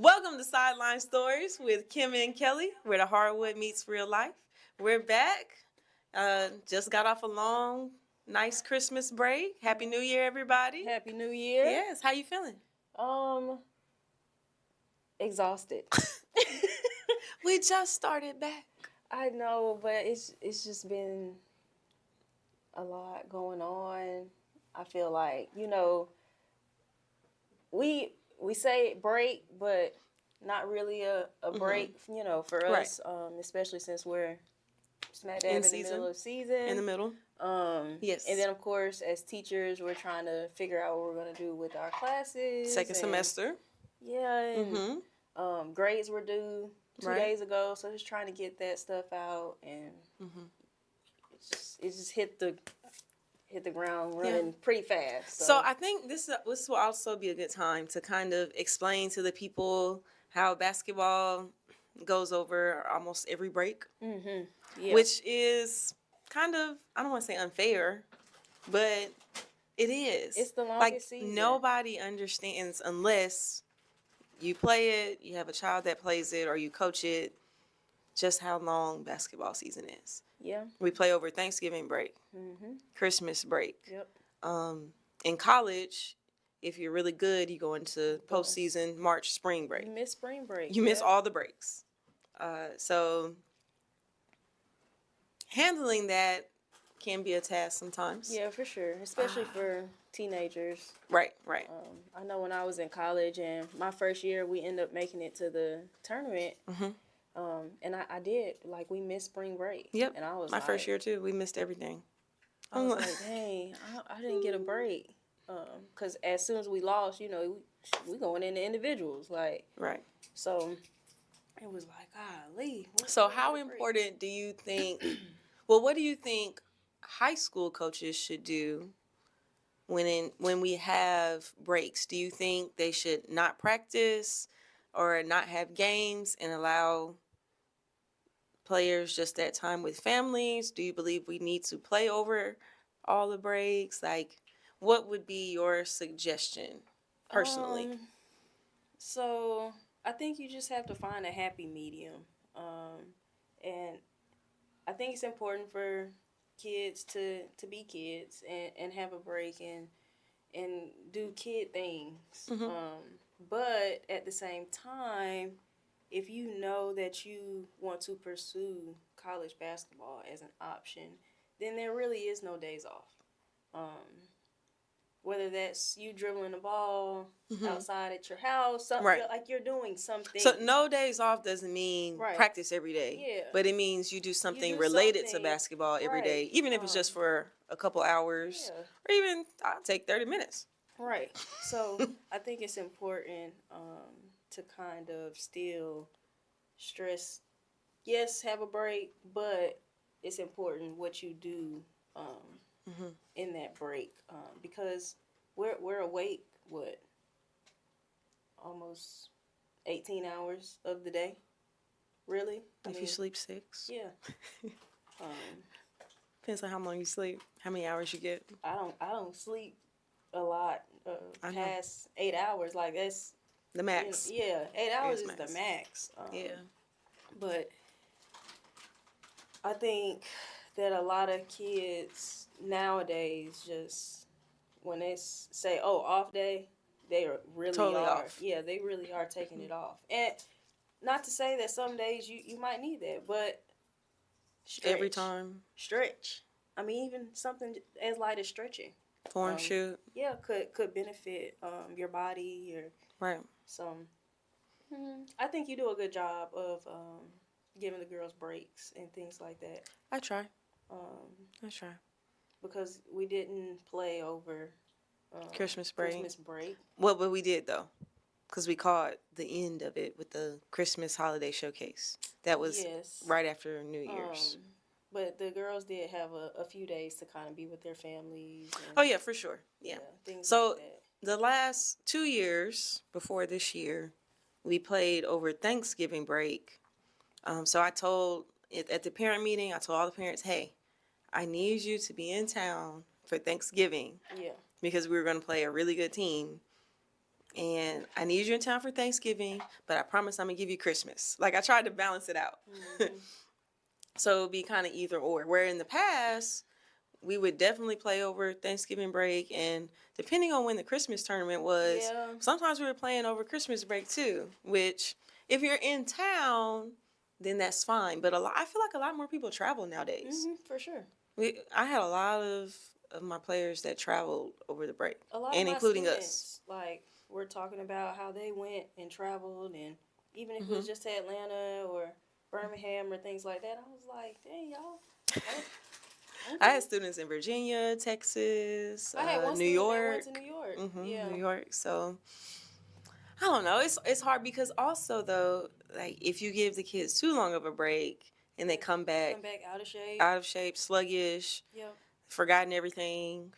Welcome to Sideline Stores with Kim and Kelly, where the hardwood meets real life. We're back. Just got off a long, nice Christmas break. Happy New Year, everybody. Happy New Year. Yes, how you feeling? Exhausted. We just started back. I know, but it's just been a lot going on. I feel like, we say break, but not really a break, for Right. us, especially since we're smack dab in the middle of season. In the middle. Yes. And then, of course, as teachers, we're trying to figure out what we're going to do with our classes. Second semester. Yeah, and grades were due 2 days ago, so just trying to get that stuff out, and it just hit the ground running pretty fast. So I think this will also be a good time to kind of explain to the people how basketball goes over almost every break, which is kind of, I don't want to say unfair, but it is. It's the longest season. Nobody understands unless you play it, you have a child that plays it, or you coach it, just how long basketball season is. Yeah. We play over Thanksgiving break, Christmas break. Yep. In college, if you're really good, you go into postseason, March, spring break. You miss spring break. You miss all the breaks. So handling that can be a task sometimes. Yeah, for sure, especially for teenagers. Right. I know when I was in college and my first year, we ended up making it to the tournament. And I did, we missed spring break. Yep. And I was my first year too. We missed everything. I was like, dang, I didn't get a break. Because as soon as we lost, we going into individuals. Right. So it was like, golly. So how important do you think, what do you think high school coaches should do when we have breaks? Do you think they should not practice or not have games and allow players just that time with families? Do you believe we need to play over all the breaks? What would be your suggestion personally? So I think you just have to find a happy medium. And I think it's important for kids to be kids and have a break and do kid things. But at the same time, if you know that you want to pursue college basketball as an option, then there really is no days off. Whether that's you dribbling the ball outside at your house, something like you're doing something. So no days off doesn't mean practice every day. Yeah. But it means you do something related to basketball every day, even if it's just for a couple hours or even I'll take 30 minutes. Right. So I think it's important to kind of still stress, yes, have a break, but it's important what you do in that break, because we're awake, almost 18 hours of the day, really. If you sleep 6. Yeah. Depends on how long you sleep, how many hours you get. I don't sleep a lot past 8 hours. That's the max. 8 hours is the max. But I think that a lot of kids nowadays just, when they say, off day, they are really totally off. Yeah, they really are taking it off. And not to say that some days you might need that, but stretch. Every time. Stretch. I mean, even something as light as stretching. Form shoot. Yeah, could benefit your body. Right. So I think you do a good job of giving the girls breaks and things like that. I try. Because we didn't play over Christmas break. Well, but we did though, because we caught the end of it with the Christmas holiday showcase. That was right after New Year's. But the girls did have a few days to kind of be with their families. For sure. Yeah. Things So like that. The last 2 years before this year, we played over Thanksgiving break. So I told at the parent meeting, I told all the parents, hey, I need you to be in town for Thanksgiving. Yeah. Because we were going to play a really good team and I need you in town for Thanksgiving, but I promise I'm gonna give you Christmas. Like I tried to balance it out. Mm-hmm. So it would be kind of either or. Where in the past, we would definitely play over Thanksgiving break, and depending on when the Christmas tournament was, Yeah. sometimes we were playing over Christmas break too. Which, if you're in town, then that's fine. But I feel like a lot more people travel nowadays. Mm-hmm. For sure. I had a lot of my players that traveled over the break, A lot of and my including us. students, like, we're talking about how they went and traveled, and even if it Mm-hmm. was just to Atlanta or Birmingham or things like that, I was like, dang, y'all. I Okay. had students in Virginia, Texas, I had one New student that went York. to New York. Mm-hmm, Yeah. New York. So I don't know. It's hard because also though, like if you give the kids too long of a break and they come back Come back out of shape, sluggish, Yep. forgotten everything.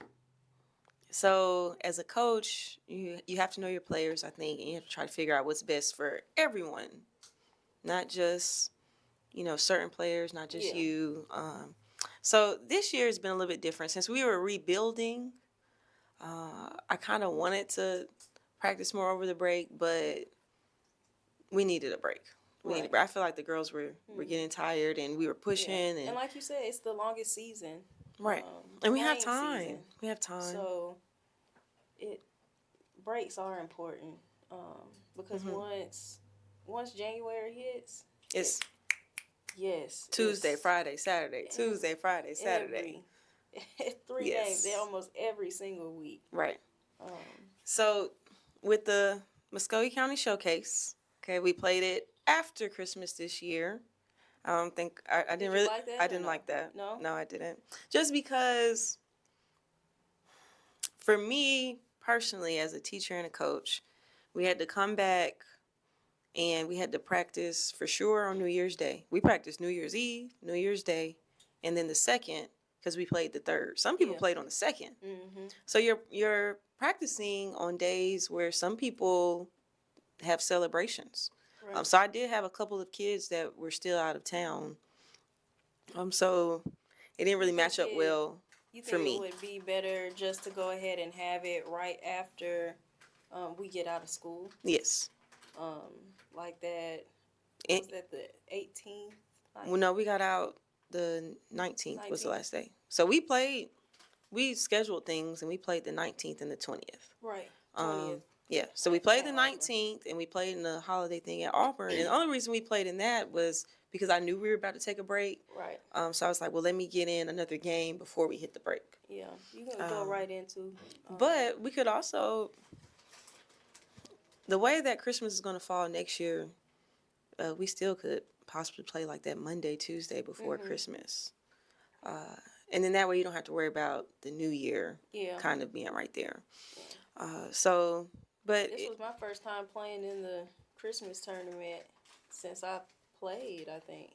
So as a coach, you have to know your players, I think, and you have to try to figure out what's best for everyone, not just certain players, not just Yeah. you. So this year has been a little bit different since we were rebuilding. I kind of wanted to practice more over the break, but we needed a break. Right. I feel like the girls were getting tired, and we were pushing, Yeah. And like you said, it's the longest season. right. And we have playing time. season. We have time. So breaks are important, because once January hits, It's yes, Tuesday, it's Friday, Saturday. Tuesday, Friday, Saturday. three Yes. games almost every single week. Right. Um, So with the Muskogee County Showcase, okay, we played it after Christmas this year. I don't think I didn't you really like that I or didn't no? like that. No? No, I didn't. Just because for me personally as a teacher and a coach, we had to come back and we had to practice for sure on New Year's Day. We practiced New Year's Eve, New Year's Day, and then the second because we played the third. Some people Yeah. played on the second. Mm-hmm. So you're practicing on days where some people have celebrations. Right. So I did have a couple of kids that were still out of town. So it didn't really match up well You for think me. it would be better just to go ahead and have it right after we get out of school? Yes. Like that. And, Was that the 18th? well, no, we got out the 19th was the last day. So we scheduled things and we played the 19th and the 20th. Right. 20th. Yeah, so we played the 19th and we played in the holiday thing at Auburn. And the only reason we played in that was because I knew we were about to take a break. Right. So I was like, well, let me get in another game before we hit the break. Yeah, you can go right into. But we could also, the way that Christmas is going to fall next year, we still could possibly play like that Monday, Tuesday before Christmas. And then that way you don't have to worry about the new year kind of being right there. But this was my first time playing in the Christmas tournament since I played, I think.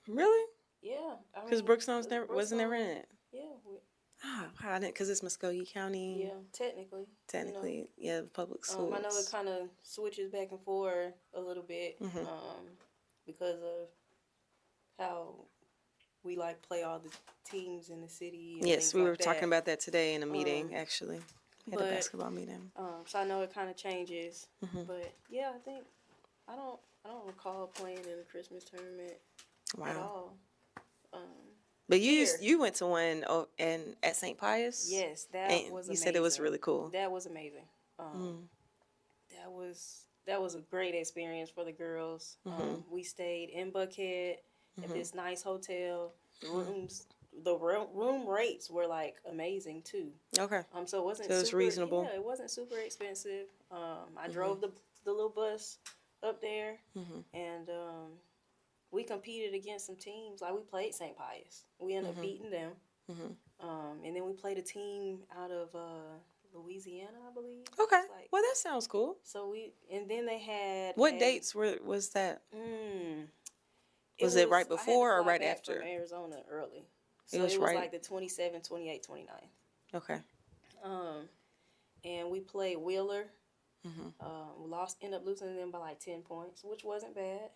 Really? Yeah. Because Brookstone's wasn't never in it. Yeah. I didn't, because it's Muskogee County. Yeah, technically. Technically, yeah, public schools. I know it kind of switches back and forth a little bit because of how we play all the teams in the city. And yes, we were like talking that. about that today in a meeting, actually. At a basketball meeting. So I know it kind of changes, but yeah, I don't recall playing in a Christmas tournament at all. But you went to one at St. Pius? Yes, that and was amazing. You said it was really cool. That was amazing. That was a great experience for the girls. We stayed in Buckhead at this nice hotel. The room rates were amazing too. Okay. So it wasn't. So it was super, reasonable. Yeah, it wasn't super expensive. I drove the little bus up there, and we competed against some teams. We played St. Pius. We ended up beating them. And then we played a team out of Louisiana, I believe. Okay. Well, that sounds cool. So and then they had. What dates was that? Was it right I had to before or fly right back after? From Arizona early. So It was right. the 27th, 28th, 29th. Okay. And we played Wheeler. We ended up losing them by 10 points, which wasn't bad.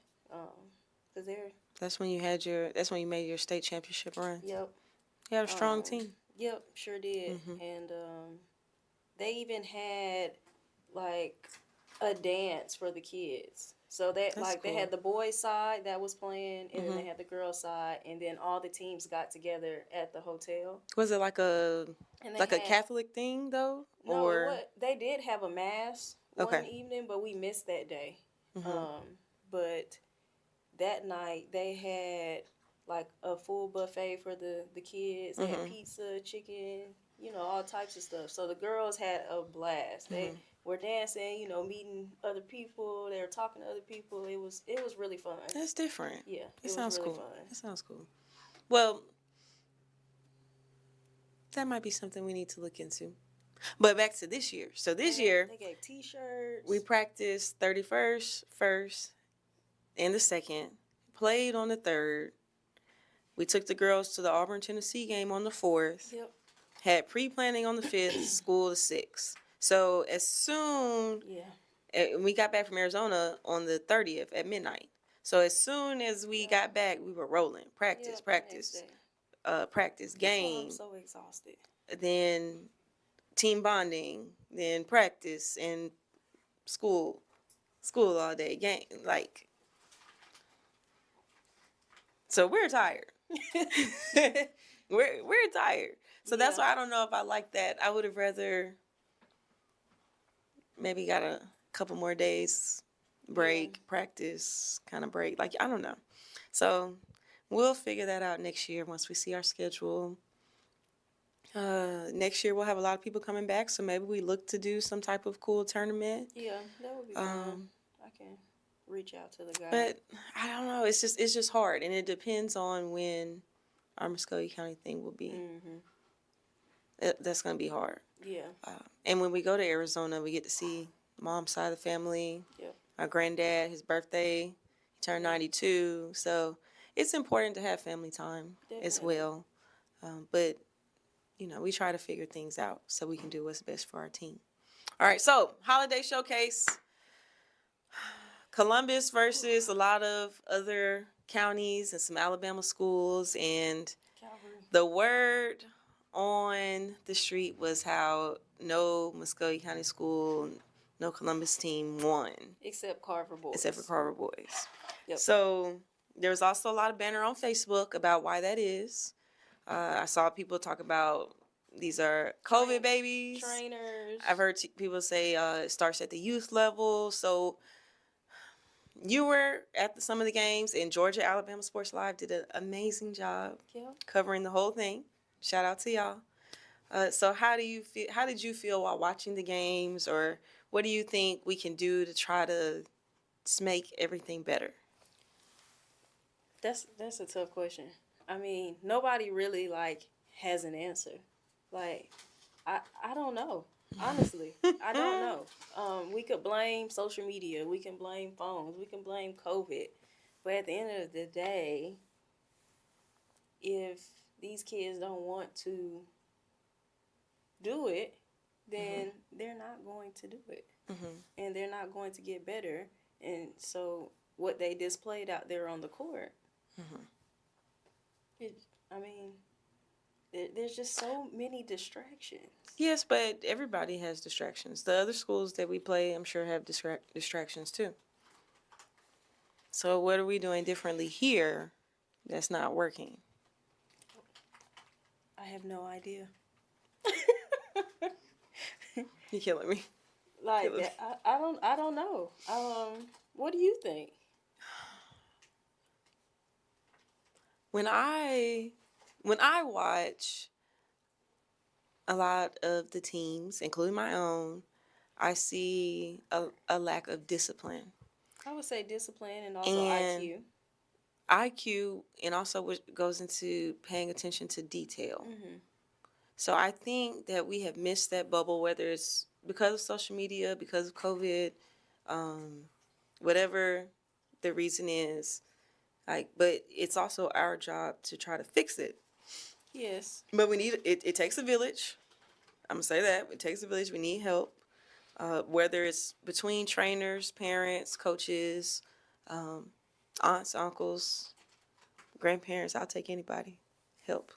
Cause That's when you made your state championship run. Yep. You had a strong team. Yep, sure did. And they even had a dance for the kids. So that That's like they cool. had the boys side that was playing, and then they Hmm. had the girls side, and then all the teams got together at the hotel, Was it and they like a had Catholic thing though, no, it or was they did have a mass one okay? evening, but we missed that day. Hmm. But that night they had like a full buffet for the kids. They had Hmm. pizza, chicken, all types of stuff. So the girls had a blast. They Hmm. were dancing, meeting other people. They were talking to other people. It was really fun. That's different. Yeah, That it was sounds really cool. fun. That sounds cool. Well, that might be something we need to look into. But back to this year. So And this they year they gave we T-shirts. practiced 31st, first, and the second. Played on the third. We took the girls to the Auburn, Tennessee game on the 4th. Yep. Had pre-planning on the 5th, school the 6th. So as soon Yeah. we got back from Arizona on the 30th at midnight. So as soon as we Yeah. got back, we were rolling. Practice, Yep. The next practice, day. practice, That's why I'm game, so exhausted. then team bonding, then practice and school, school all day, game. Like, so we're tired. we're tired. So that's Yeah. why I don't know if I like that. I would have rather maybe got a couple more days break, practice, kind of break. Like, I don't know. So we'll figure that out next year once we see our schedule. Next year we'll have a lot of people coming back, so maybe we look to do some type of cool tournament. Yeah, that would be fun. Um, I can reach out to the guy. but I don't know. It's just hard, and it depends on when our Muscogee County thing will be. That's gonna be hard. Yeah. And when we go to Arizona, we get to see mom's side of the family. Yep. My granddad, his birthday, he turned 92. So it's important to have family time as Definitely. well. But, we try to figure things out so we can do what's best for our team. All right, so holiday showcase Columbus versus a lot of other counties and some Alabama schools. And Calvary. the word on the street was how no Muscogee County school, no Columbus team won. Except Carver boys. Except for Carver boys. Yep. So there was also a lot of banner on Facebook about why that is. I saw people talk about these are COVID babies. Trainers. I've heard people say it starts at the youth level. So you were at some of the games, and Georgia Alabama Sports Live did an amazing job covering the whole thing. Shout out to y'all. So how do you feel? How did you feel while watching the games, or what do you think we can do to try to make everything better? That's a tough question. I mean, nobody really has an answer. Like, I don't know. Honestly, I don't know. We could blame social media. We can blame phones. We can blame COVID. But at the end of the day, if these kids don't want to do it, then they're not going to do it. And they're not going to get better. And so what they displayed out there on the court, there's just so many distractions. Yes, but everybody has distractions. The other schools that we play, I'm sure, have distractions too. So what are we doing differently here that's not working? I have no idea. You're killing me. Like that, I don't know. What do you think? When I watch a lot of the teams, including my own, I see a lack of discipline. I would say discipline and also And IQ. IQ, and also what goes into paying attention to detail. So I think that we have missed that bubble, whether it's because of social media, because of COVID, whatever the reason is. But it's also our job to try to fix it. Yes. But we need it. It takes a village. I'm gonna say that it takes a village. We need help, whether it's between trainers, parents, coaches, aunts, uncles, grandparents. I'll take anybody. Help.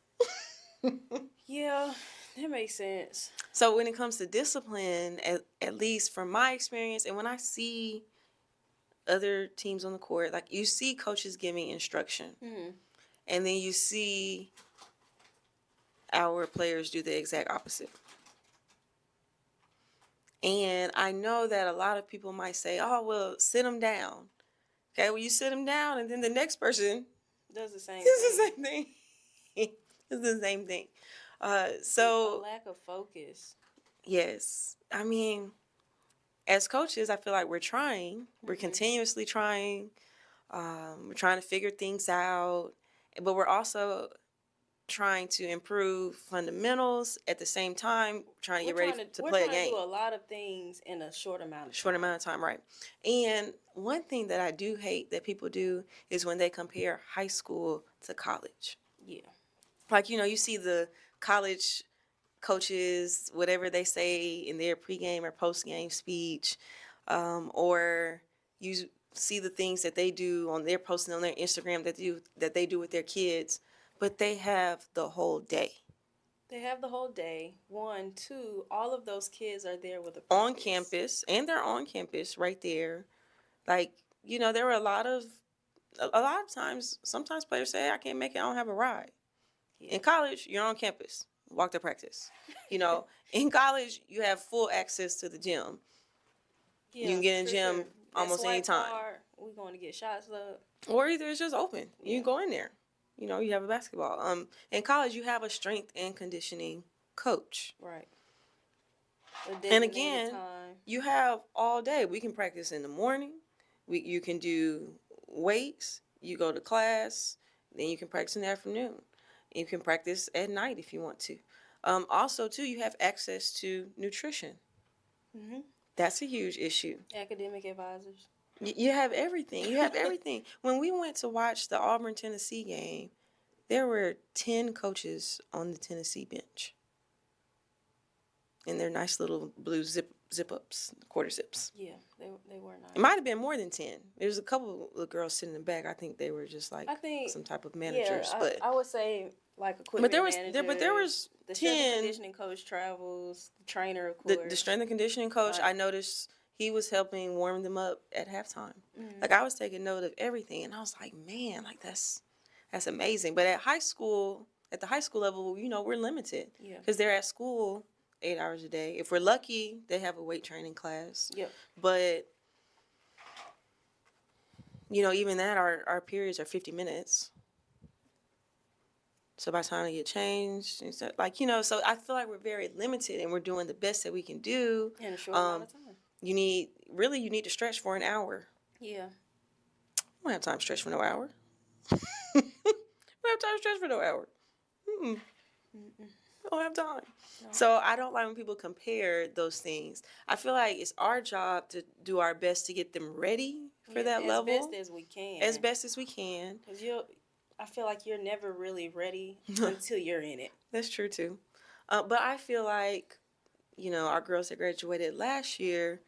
Yeah, That makes sense. So when it comes to discipline, at least from my experience, and when I see other teams on the court, like you see coaches giving instruction, and then you see our players do the exact opposite. And I know that a lot of people might say, "Oh, well, sit them down." Okay, well, you sit them down, and then the next person Does the same does the thing. same thing. It's the same thing. A So lack of focus. yes, I mean, as coaches, I feel like we're trying. We're continuously trying. We're trying to figure things out, but we're also trying to improve fundamentals at the same time, trying to get ready to We're play a trying to game. do a lot of things in a short amount of time. Short amount of time, right? And one thing that I do hate that people do is when they compare high school to college. Yeah. Like, you see the college coaches, whatever they say in their pregame or postgame speech, or you see the things that they do on their posting on their Instagram that they do with their kids, but they have the whole day. They have the whole day. One, two, all of those kids are there with a purpose. On campus, and they're on campus right there. Like, there were a lot of times, sometimes players say, I can't make it, I don't have a ride. Yeah. In college, you're on campus, walk to practice. In college, you have full access to the gym. Yeah, You can get in for the gym sure. almost any time. We're going to get shots up. Or either it's just open. You Yeah. can go in there. You have a basketball. In college, you have a strength and conditioning coach. Right. And again, you have all day. We can practice in the morning. You can do weights. You go to class. Then you can practice in the afternoon. You can practice at night if you want to. Also, too, you have access to nutrition. Mm-hmm. That's a huge issue. Academic advisors. You have everything. You have everything. When we went to watch the Auburn-Tennessee game, there were 10 coaches on the Tennessee bench. In their nice little blue zip-ups, quarter zips. Yeah, they were nice. It might have been more than 10. There's a couple of girls sitting in the back. I think they were just like some type of managers. Yeah, but I would say like equipment managers. But there was the 10. strength and conditioning coach travels, the trainer, of course. The strength and conditioning coach, I noticed he was helping warm them up at halftime. Mm-hmm. Like, I was taking note of everything, and I was like, man, like that's amazing. But at the high school level, we're limited. Yeah. Because they're at school 8 hours a day. If we're lucky, they have a weight training class. Yep. But, even that, our periods are 50 minutes. So by the time they get changed, and so I feel like we're very limited, and we're doing the best that we can do. In a short amount of time. You need to stretch for an hour. Yeah. I don't have time to stretch for no hour. I don't have time to stretch for no hour. I don't have time. No. So I don't like when people compare those things. I feel like it's our job to do our best to get them ready for that level. As best as we can. As best as we can. Because I feel like you're never really ready until you're in it. That's true too. But I feel like, our girls that graduated last year,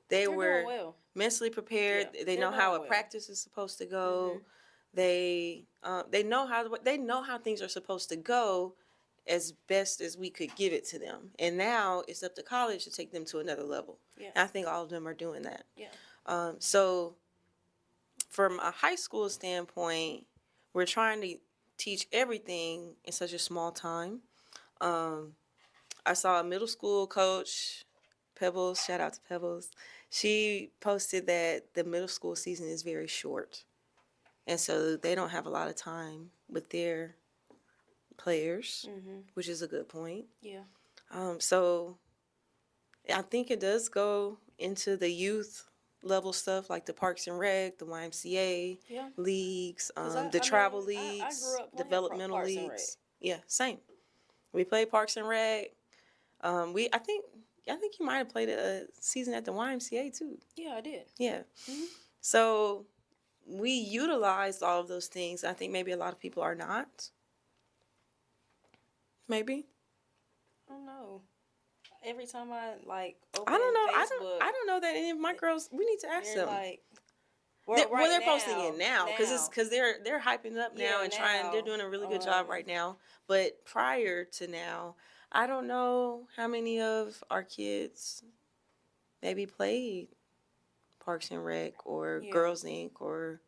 they're were well. Mentally prepared. Yeah, they know how a practice is supposed to go. Mm-hmm. They know how things are supposed to go as best as we could give it to them. And now it's up to college to take them to another level. Yeah. And I think all of them are doing that. Yeah. So from a high school standpoint, we're trying to teach everything in such a small time. I saw a middle school coach, Pebbles, shout out to Pebbles. She posted that the middle school season is very short. And so they don't have a lot of time with their players, which is a good point. Yeah. So I think it does go into the youth level stuff like the Parks and Rec, the YMCA leagues, travel leagues, I grew up developmental Parks leagues. Yeah, same. We played Parks and Rec. I think you might have played a season at the YMCA too. Yeah, I did. Yeah. Mm-hmm. So we utilized all of those things. I think maybe a lot of people are not. Maybe. I don't know. Every time I open I don't know. Facebook, I don't know that any of my girls. We need to ask them. They're posting it now because they're hyping up now and trying. They're doing a really good job right now. But prior to now, I don't know how many of our kids maybe played Parks and Rec or Yeah. Girls Inc. or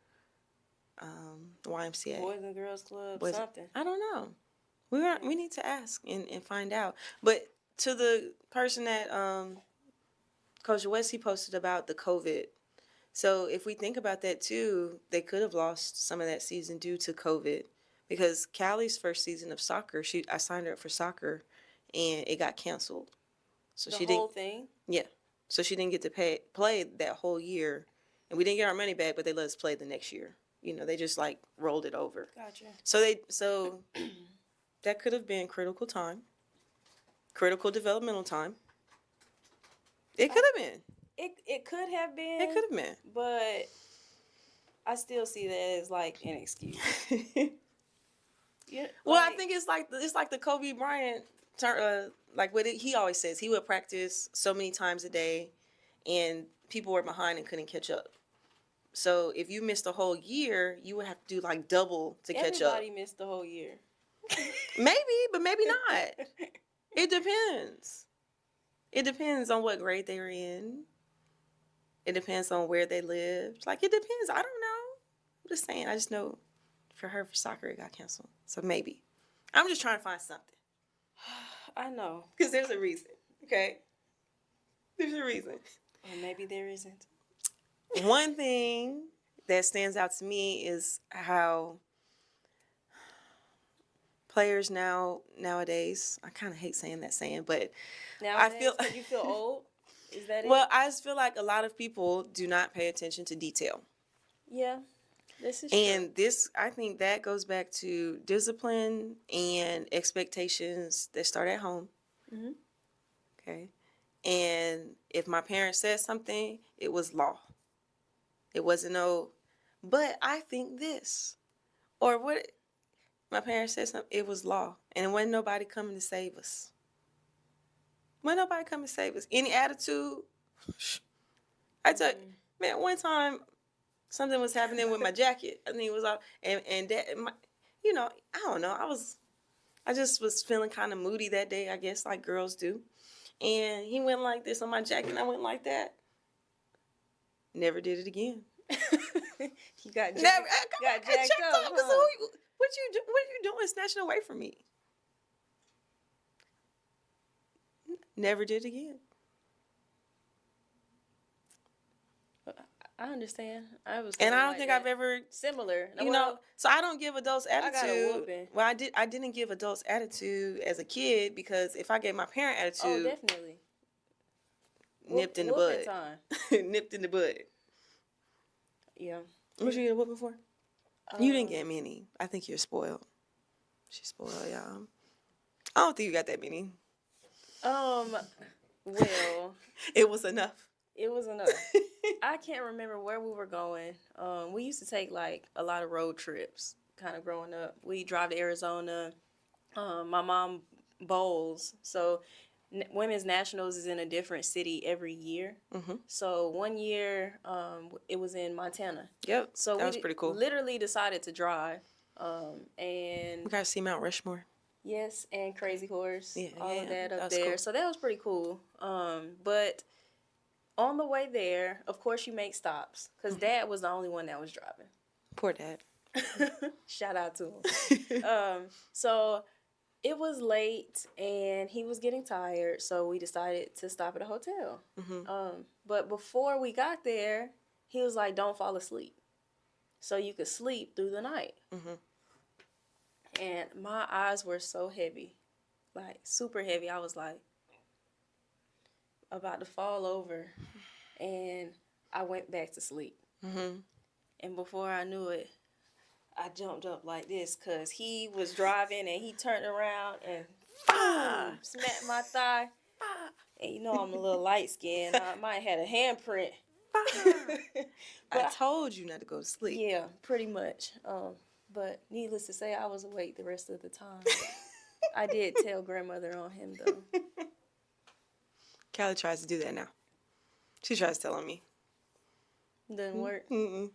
YMCA. Boys and Girls Club, Boys, something. I don't know. We need to ask and find out. But to the person that Coach West, he posted about the COVID. So if we think about that too, they could have lost some of that season due to COVID, because Callie's first season of soccer, I signed her up for soccer, and it got canceled. So The she whole didn't. thing. Yeah. So she didn't get to play that whole year, and we didn't get our money back, but they let us play the next year. They just like rolled it over. Gotcha. So that could have been critical developmental time. It could have been. It could have been. It could have been. But I still see that as like an excuse. Yeah. Well, I think it's like the Kobe Bryant like what he always says. He would practice so many times a day, and people were behind and couldn't catch up. So if you missed a whole year, you would have to do like double to catch up. Everybody missed the whole year. Maybe, but maybe not. It depends. It depends on what grade they were in. It depends on where they lived. Like, it depends. I don't know. I'm just saying. I just know for soccer, it got canceled. So maybe. I'm just trying to find something. I know. Because there's a reason. Okay? There's a reason. Or maybe there isn't. One thing that stands out to me is how players nowadays, I kind of hate saying that saying, but Nowadays, I feel you feel old. Is that it? Well, I just feel like a lot of people do not pay attention to detail. Yeah, this is and true. I think that goes back to discipline and expectations that start at home. Mm-hmm. Okay. And if my parents said something, it was law. It wasn't but I think this. Or what my parents said something, it was law. And it wasn't nobody coming to save us. Wasn't nobody coming to save us. Any attitude, I tell you, man, one time something was happening with my jacket. I think it was all, and that, I don't know. I just was feeling kind of moody that day, I guess, like girls do. And he went like this on my jacket, and I went like that. Never did it again. You got jacked, got jacked up. Huh? So what you doing snatching away from me? Never did it again. I understand. I don't think I've ever similar. So I don't give adults attitude. I got a whooping. Well, I didn't give adults attitude as a kid, because if I gave my parent attitude, definitely nipped in the bud. Time. Nipped in the bud. Yeah. What you get a whooping for? You didn't get many. I think you're spoiled. She's spoiled, y'all. I don't think you got that many. Well, it was enough. It was enough. I can't remember where we were going. We used to take like a lot of road trips kind of growing up. We drive to Arizona. My mom bowls. So Women's Nationals is in a different city every year. Mm-hmm. So one year it was in Montana. Yep. So that was pretty cool. Literally decided to drive. And we got to see Mount Rushmore. Yes, and Crazy Horse. Yeah, all of that up was there. Cool. So that was pretty cool. But on the way there, of course, you make stops, because Dad was the only one that was driving. Poor Dad. Shout out to him. So it was late, and he was getting tired, so we decided to stop at a hotel. Mm-hmm. But before we got there, he was like, don't fall asleep, so you could sleep through the night. Mm-hmm. And my eyes were so heavy, like super heavy. I was like about to fall over, and I went back to sleep. Mm-hmm. And before I knew it, I jumped up like this, because he was driving and he turned around and boom, smacked my thigh. And you know I'm a little light skinned. I might have had a handprint. I told you not to go to sleep. Yeah, pretty much. But needless to say, I was awake the rest of the time. I did tell grandmother on him, though. Callie tries to do that now. She tries to tell on me. Doesn't work? Mm-mm.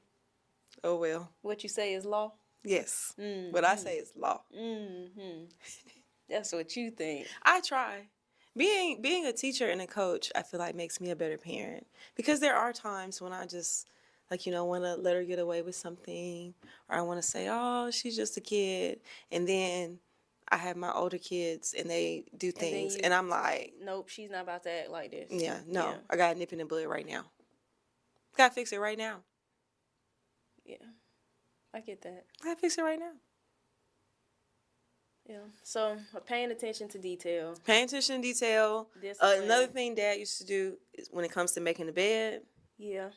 Oh, well. What you say is law? Yes. Mm-hmm. What I say is law. Mm-hmm. That's what you think. I try. Being a teacher and a coach, I feel like makes me a better parent because there are times when I just want to let her get away with something, or I want to say, "Oh, she's just a kid," and then I have my older kids and they do And then things, you, and I'm like, nope, she's not about to act like this. "Yeah, no, Yeah, I got to nip in the bud right now. Got to fix it right now. yeah, I get that. Got to fix it right now." Yeah. So paying attention to detail, Paying attention to detail. discipline. Another thing Dad used to do is when it comes to making the bed, Yeah.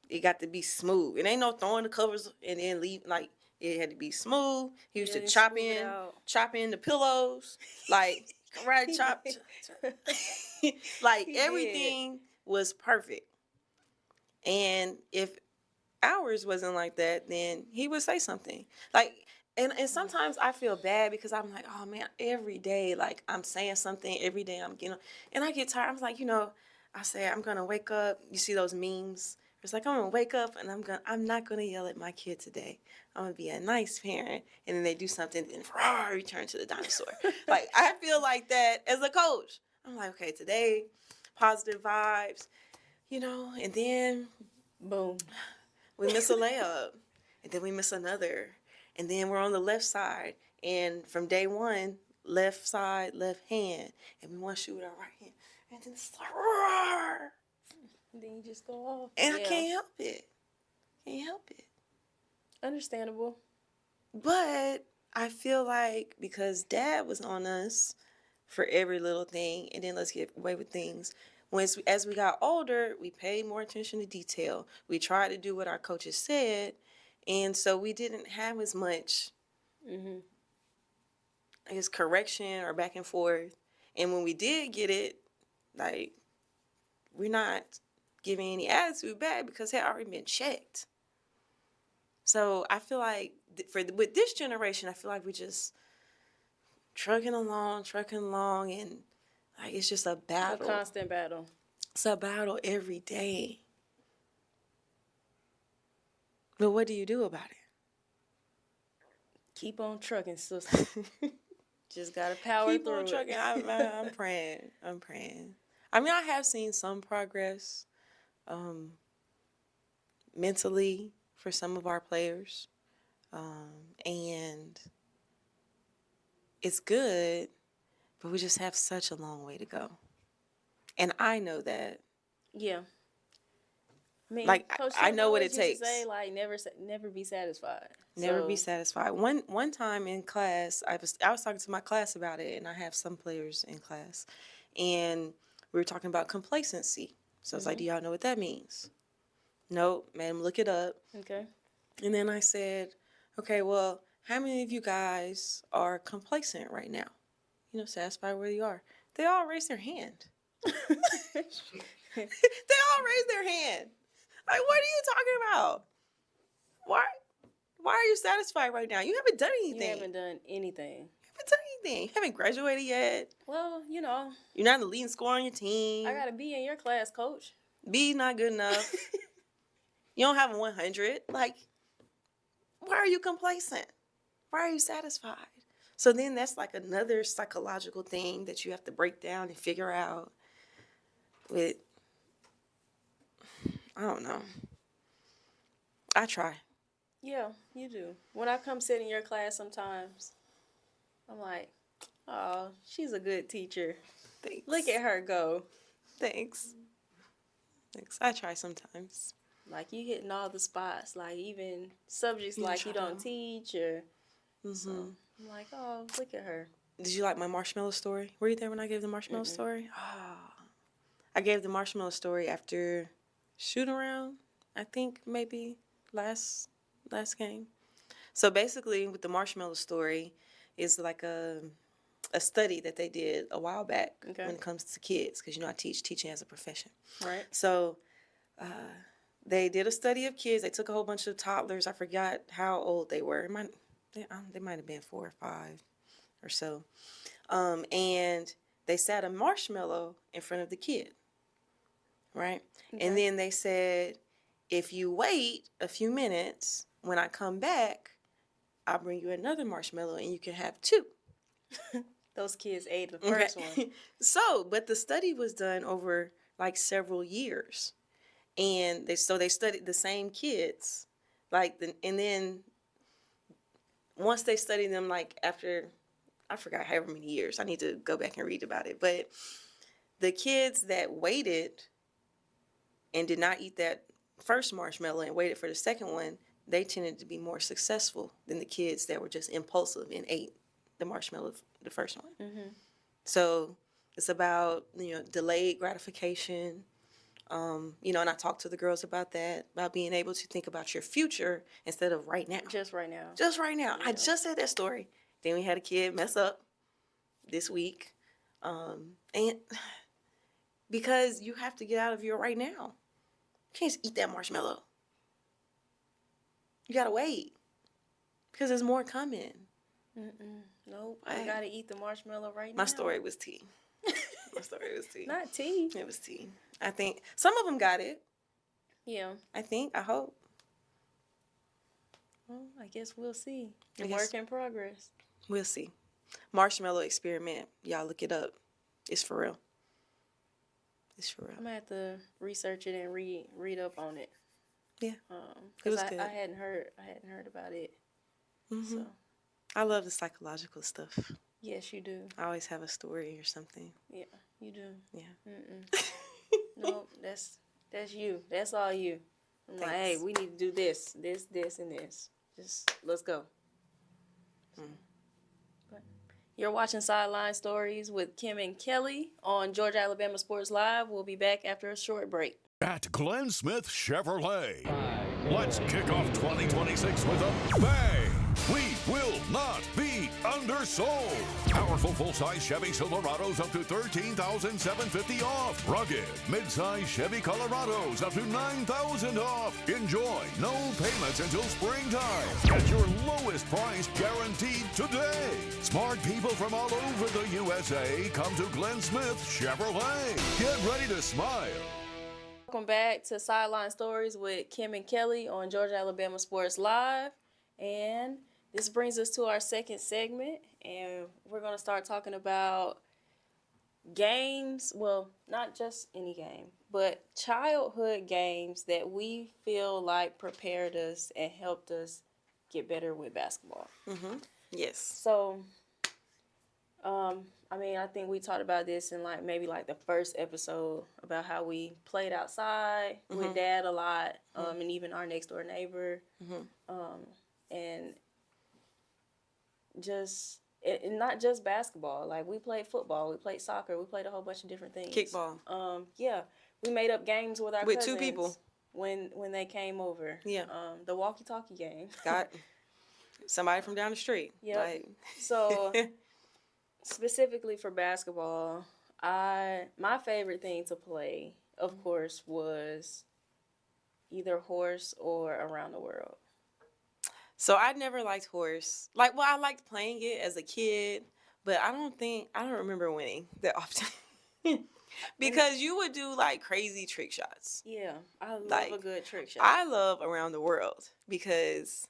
it got to be smooth. It ain't no throwing the covers and then leave. Like, it had to be smooth. He used to Yeah, chop smooth it in, out. chop in the pillows, like karate chop. Like He did. everything was perfect. And if ours wasn't like that, then he would say something. Like, and sometimes I feel bad because I'm like, oh man, every day, like I'm saying something every day. I'm getting, and I get tired. I'm like, I say I'm gonna wake up. You see those memes? It's like I'm gonna wake up and I'm not gonna yell at my kid today. I'm gonna be a nice parent. And then they do something and return to the dinosaur. Like I feel like that as a coach. I'm like, okay, today, positive vibes, and then Boom. we miss a layup, and then we miss another, and then we're on the left side, and from day one, left side, left hand, and we want to shoot with our right hand, and then it's like, roar, And then you just go off. and I can't help it. Can't help it. Understandable. But I feel like because Dad was on us for every little thing, and then let's get away with things. As we got older, we paid more attention to detail. We tried to do what our coaches said, and so we didn't have as much, Mm-hmm. I guess, correction or back and forth. And when we did get it, like, we're not giving any attitude back because it had already been checked. So I feel like with this generation, I feel like we just trucking along, and like it's just a battle. A constant battle. It's a battle every day. But what do you do about Keep on trucking, sister. it? Just gotta power Keep through on trucking. it. I'm praying. I'm praying. I mean, I have seen some progress mentally for some of our players. And it's good, but we just have such a long way to go. And I know that. Yeah. I mean, Like, Coach I Shaq know what always it used to takes. say, like, never be satisfied. Never be So, satisfied. One time in class, I was talking to my class about it, and I have some players in class, and we were talking about complacency. So I was like, "Do y'all know what that means?" Nope, ma'am, look it up. okay. And then I said, "Okay, well, how many of you guys are complacent right now? Satisfied where you are?" They all raised their hand. They all raised their hand. Like, what are you talking about? Why are you satisfied right now? You haven't done anything. You haven't done anything. You haven't done anything. You haven't graduated yet. Well, You're not the leading scorer on your team. I gotta be in your class, Coach. B not good enough. You don't have a 100. Like, why are you complacent? Why are you satisfied? So then that's like another psychological thing that you have to break down and figure out with, I don't know. I try. Yeah, you do. When I come sit in your class sometimes, I'm like, oh, she's a good teacher. Thanks. Look at her go. Thanks. I try sometimes. Like, you hitting all the spots. Like, even subjects like you don't teach or... So, I'm like, oh, look at her. Did you like my marshmallow story? Were you there when I gave the marshmallow story? I gave the marshmallow story after shoot around, I think maybe last game. So basically with the marshmallow story is like a study that they did a while back when it comes to kids, because I teach teaching as a profession. Right. So they did a study of kids. They took a whole bunch of toddlers. I forgot how old they were. They might have been 4 or 5 or so. And they sat a marshmallow in front of the kid, right? Okay. And then they said, if you wait a few minutes, when I come back, I'll bring you another marshmallow and you can have 2. Those kids ate the first one. So, but the study was done over like several years, and they studied the same kids, and then once they studied them, like after I forgot however many years, I need to go back and read about it, but the kids that waited and did not eat that first marshmallow and waited for the second one, they tended to be more successful than the kids that were just impulsive and ate the marshmallow, the first one. Mm-hmm. So it's about, delayed gratification. And I talked to the girls about that, about being able to think about your future instead of right now. Just right now. Just right now. Yeah. I just said that story. Then we had a kid mess up this week. And because you have to get out of your right now. You can't just eat that marshmallow. You gotta wait. Because there's more coming. Nope. I gotta eat the marshmallow right now. My story was tea. My story was tea. Not tea. It was tea. I think some of them got it. Yeah. I hope. Well, I guess we'll see. I guess. Work in progress. We'll see. Marshmallow experiment. Y'all look it up. It's for real. It's for real. I'm gonna have to research it and read up on it. Yeah. Because I hadn't heard about it. Mm-hmm. So. I love the psychological stuff. Yes, you do. I always have a story or something. Yeah, you do. Yeah. No, that's you. That's all you. I'm like, hey, we need to do this, and this. Just let's go. But you're watching Sideline Stories with Kim and Kelly on Georgia Alabama Sports Live. We'll be back after a short break. At Glenn Smith Chevrolet, let's kick off 2026 with a bang. We will not be undersold. Powerful full-size Chevy Silverados up to $13,750 off. Rugged mid-size Chevy Colorados up to $9,000 off. Enjoy no payments until springtime. At your lowest price guaranteed today. Smart people from all over the USA come to Glenn Smith Chevrolet. Get ready to smile. Welcome back to Sideline Stories with Kim and Kelly on Georgia Alabama Sports Live. And this brings us to our second segment, and we're going to start talking about games. Well, not just any game, but childhood games that we feel like prepared us and helped us get better with basketball. Mm-hmm. Yes. So, I think we talked about this in maybe the first episode about how we played outside with Dad a lot, and even our next door neighbor, and just not just basketball. Like we played football, we played soccer, we played a whole bunch of different things. Kickball. Yeah, we made up games with our with cousins 2 people when they came over. Yeah. The walkie-talkie game. Got somebody from down the street. Yeah. So. Specifically for basketball, my favorite thing to play, of course, was either horse or around the world. So I never liked horse. I liked playing it as a kid, but I don't remember winning that often. Because you would do crazy trick shots. Yeah, I love a good trick shot. I love around the world because,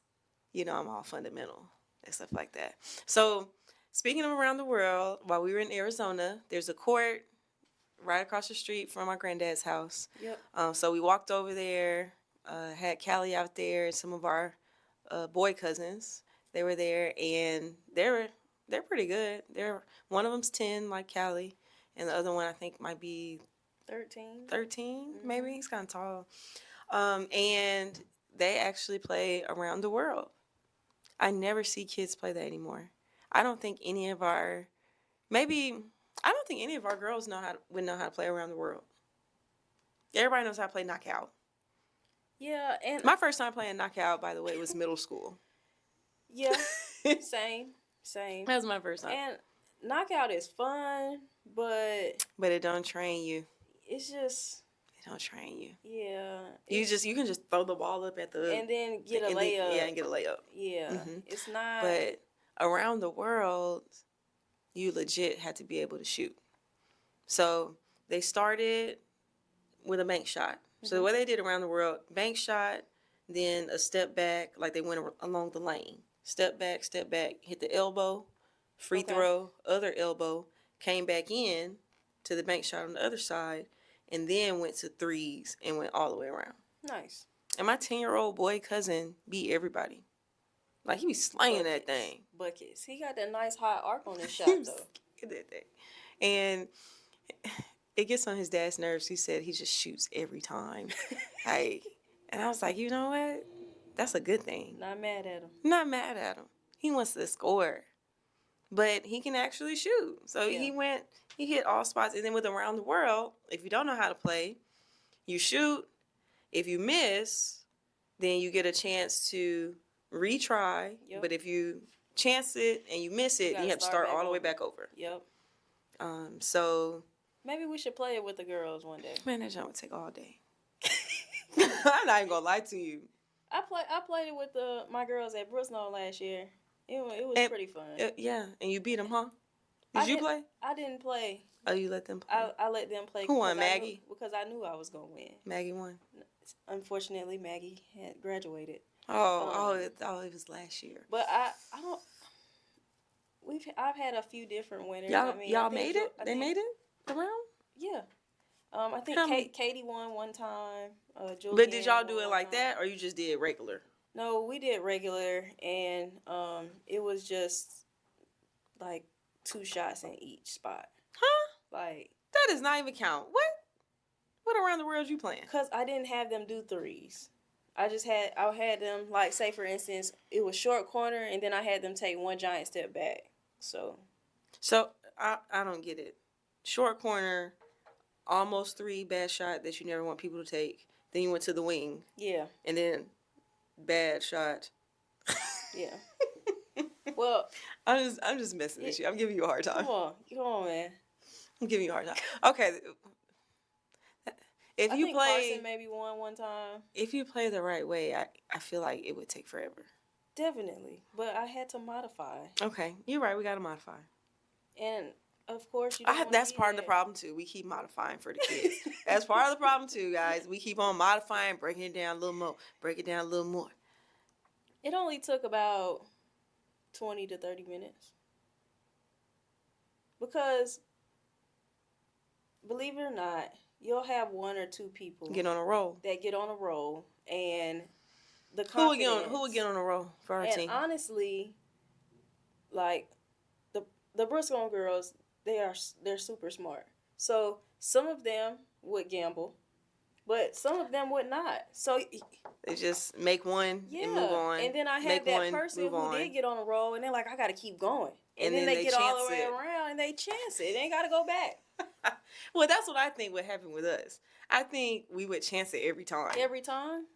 I'm all fundamental and stuff like that. So speaking of around the world, while we were in Arizona, there's a court right across the street from my granddad's house. Yep. So we walked over there, had Callie out there, and some of our boy cousins. They were there, and they're pretty good. One of them's 10, like Callie, and the other one I think might be 13, maybe. He's kind of tall. And they actually play around the world. I never see kids play that anymore. I don't think any of our girls would know how to play around the world. Everybody knows how to play knockout. Yeah, and my first time playing knockout, by the way, was middle school. Yeah, same. That was my first time. And knockout is fun, but it don't train you. It's just it don't train you. Yeah, you can just throw the ball up at the and then get a layup. And get a layup. Yeah, it's not. But around the world, you legit had to be able to shoot. So they started with a bank shot. So the way they did around the world, bank shot, then a step back, like they went along the lane. Step back, hit the elbow, free Okay. throw, other elbow, came back in to the bank shot on the other side, and then went to threes and went all the way around. Nice. And my 10-year-old boy cousin beat everybody. Like, he was slaying that thing. Buckets. He got that nice high arc on his He shot, was though. slaying that thing. And it gets on his dad's nerves. He said he just shoots every time. Like, and I was like, you know what? That's a good thing. Not mad at him. I'm not mad at him. He wants to score. But he can actually shoot. So Yeah. he hit all spots. And then with Around the World, if you don't know how to play, you shoot. If you miss, then you get a chance to retry. Yep. But if you chance it and you miss it, gotta you have to start start back all the way over. back over. Yep. So, Maybe we should play it with the girls one day. man, that jump would take all day. I'm not even gonna lie to you. I played it with my girls at Brooksnow last year. It was And- pretty fun. Yeah, and you beat them, huh? I Did you did- play? I didn't play. Oh, you let them play. I let them play. Who won, because I knew- Maggie? Because I knew I was gonna win. Maggie won. Unfortunately, Maggie had graduated. Oh, it was last year. But I don't. I've had a few different winners. Y'all, I mean, y'all I think made Jo- it? I They think- made it around? Yeah. I think How many- Katie won one time. Julian But did y'all do won it one like time. that, or you just did regular? No, we did regular, and it was just like 2 shots in each spot. Huh? Like, That does not even count. What? What around the world you playing? cause I didn't have them do threes. I had them, like, say for instance, it was short corner, and then I had them take one giant step back. So So I don't get it. Short corner, almost three, bad shot that you never want people to take. Then you went to the wing, yeah, and then bad shot. yeah. Well, I'm just messing with you. I'm giving you a hard time. come on, man. I'm giving you a hard time. Okay. If I you think play, Carson maybe won one time. if you play the right way, I feel like it would take forever. Definitely, but I had to modify, Okay, you're right. We gotta modify. and of course you. Don't wanna That's be part of the that. problem too. We keep modifying for the kids. That's part of the problem too, guys. We keep on modifying, breaking it down a little more, break it down a little more. It only took about 20 to 30 minutes. Because, believe it or not, you'll have 1 or 2 people Get on a roll. that get on a roll, and the Who would confidence. get on a roll for our And team? honestly, like, the Briscoe girls, they're super smart. So, some of them would gamble, but some of them would not. So, They just make one yeah. and move on. And then I had Make that one, person move who on. did get on a roll, and they're like, I got to keep going. And, And then then they they get all the chance way it. around, and they chance it. They ain't got to go back. Well, that's what I think would happen with us. I think we would chance it every time. Every time?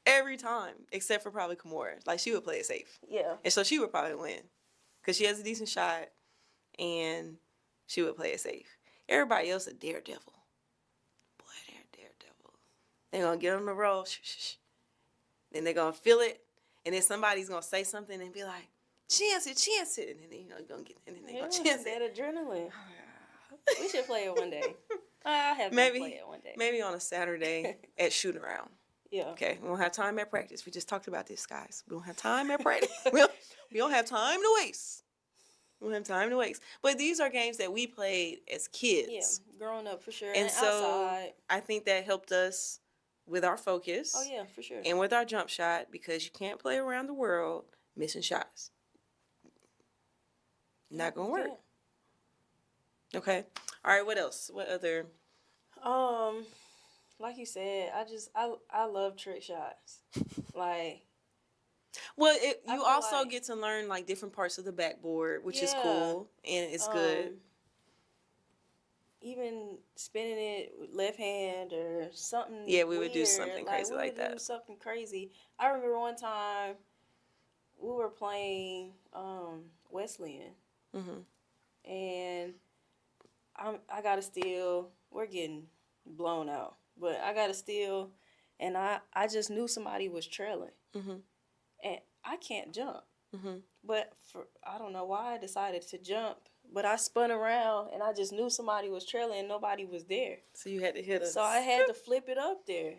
Every time, except for probably Kimura. Like, she would play it safe. Yeah. And so she would probably win. Because she has a decent shot, and she would play it safe. Everybody else a daredevil. Boy, they're a daredevil. They're going to get on the roll. Shh, shh, shh. Then they're going to feel it. And then somebody's going to say something and be like, chance it. And then they're going to get, and then they're going to chance that it. adrenaline. We should play it one day. I have to Maybe. play it one day. Maybe on a Saturday at shoot around. Yeah. Okay, we don't have time at practice. We just talked about this, guys. We don't have time at practice. we don't have time to waste. We don't have time to waste. But these are games that we played as kids. Yeah, growing up for sure. And so outside. I think that helped us with our focus. Oh, yeah, for sure. And with our jump shot, because you can't play around the world missing shots. Not gonna work. Okay. All right. What else? What other? Like you said, I love trick shots. Like, Well, I you feel also like- get to learn like different parts of the backboard, which is Yeah. cool and it's good. Even spinning it with left hand or something. Yeah, we would do weird. something crazy we like would do that. something crazy. I remember one time we were playing Wesleyan, Mm-hmm. and I got a steal. We're getting blown out, but I got a steal, and I just knew somebody was trailing, Mm-hmm. and I can't jump. Mm-hmm. But I don't know why I decided to jump, but I spun around and I just knew somebody was trailing and nobody was there. So you had to hit us. So I had to flip it up there.